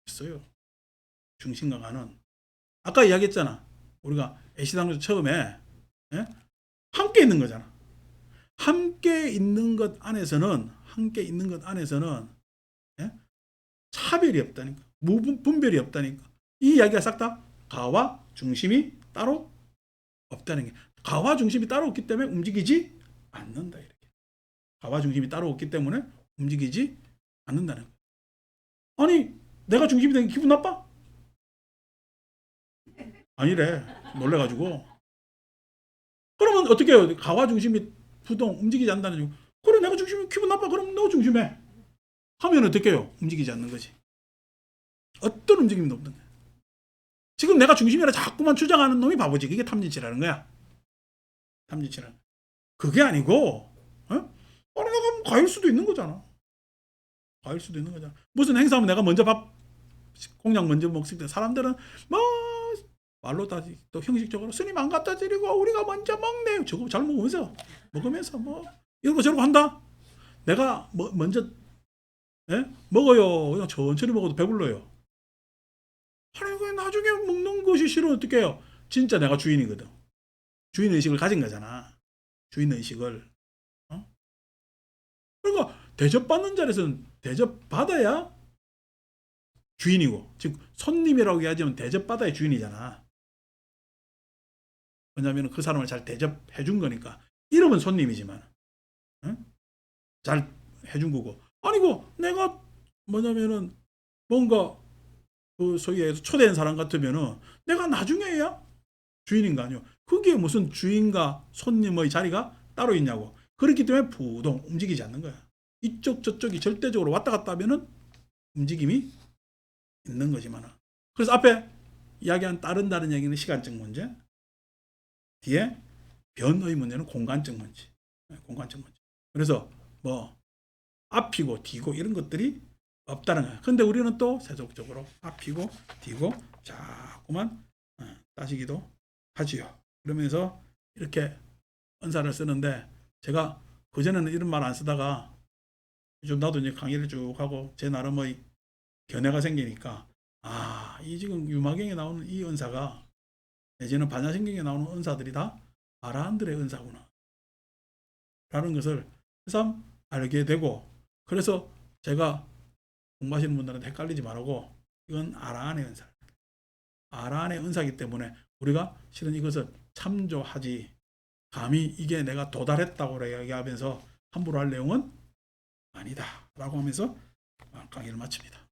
있어요. 중심과 가는. 아까 이야기했잖아. 우리가 애시당초 처음에 함께 있는 거잖아. 함께 있는 것 안에서는 차별이 없다니까. 분별이 없다니까. 이 이야기가 싹 다 가와 중심이 따로 없다는 게 가화 중심이 따로 없기 때문에 움직이지 않는다. 이렇게 가화 중심이 따로 없기 때문에 움직이지 않는다는 거예요. 아니 내가 중심이 되는 게 기분 나빠? 아니래. 놀래가지고. 그러면 어떻게 해요? 가화 중심이 부동 움직이지 않는다는 거. 그래 내가 중심이 기분 나빠. 그럼 너 중심해. 하면 어떻게 해요? 움직이지 않는 거지. 어떤 움직임도 없는 거야. 지금 내가 중심이라 자꾸만 주장하는 놈이 바보지. 그게 탐진치라는 거야. 탐진치라는 거야. 그게 아니고 아니 내가 과일 수도 있는 거잖아. 과일 수도 있는 거잖아. 무슨 행사하면 내가 먼저 밥 공양 먼저 먹을 때 사람들은 뭐 말로 또 형식적으로 스님 안 갖다 드리고 우리가 먼저 먹네요. 저거 잘 먹으면서 뭐 이러고 저러고 한다. 내가 먼저 먹어요. 그냥 천천히 먹어도 배불러요. 아니 그 나중에 먹는 것이 싫으면 어떻게 해요? 진짜 내가 주인이거든. 주인 의식을 가진 거잖아. 주인 의식을. 그러니까 대접받는 자리에서는 대접받아야 주인이고, 즉 손님이라고 얘기하자면 대접받아야 주인이잖아. 왜냐하면 그 사람을 잘 대접해 준 거니까. 이름은 손님이지만 잘 해준 거고. 아니고 내가 뭐냐면은 뭔가 그 소위 해서 초대한 사람 같으면은 내가 나중에야 주인인 거 아니요. 그게 무슨 주인과 손님의 자리가 따로 있냐고. 그렇기 때문에 부동 움직이지 않는 거야. 이쪽 저쪽이 절대적으로 왔다 갔다 하면은 움직임이 있는 거지만. 그래서 앞에 이야기한 다른 얘기는 시간적 문제. 뒤에 변의 문제는 공간적 문제. 공간적 문제. 그래서 뭐 앞이고 뒤고 이런 것들이 없다는 거야. 근데 우리는 또 세속적으로 앞이고 뒤고 자꾸만 따지기도 하지요. 그러면서 이렇게 언사를 쓰는데 제가 그전에는 이런 말 안 쓰다가 좀 나도 이제 강의를 쭉 하고 제 나름의 견해가 생기니까 이 지금 유마경에 나오는 이 은사가 내지는 반야신경에 나오는 은사들이 다 아라한들의 은사구나 라는 것을 새삼 알게 되고, 그래서 제가 공부하시는 분들은 헷갈리지 말고 이건 아라한의 은사, 아라한의 은사이기 때문에 우리가 실은 이것을 참조하지 감히 이게 내가 도달했다고 이야기하면서 함부로 할 내용은 아니다 라고 하면서 강의를 마칩니다.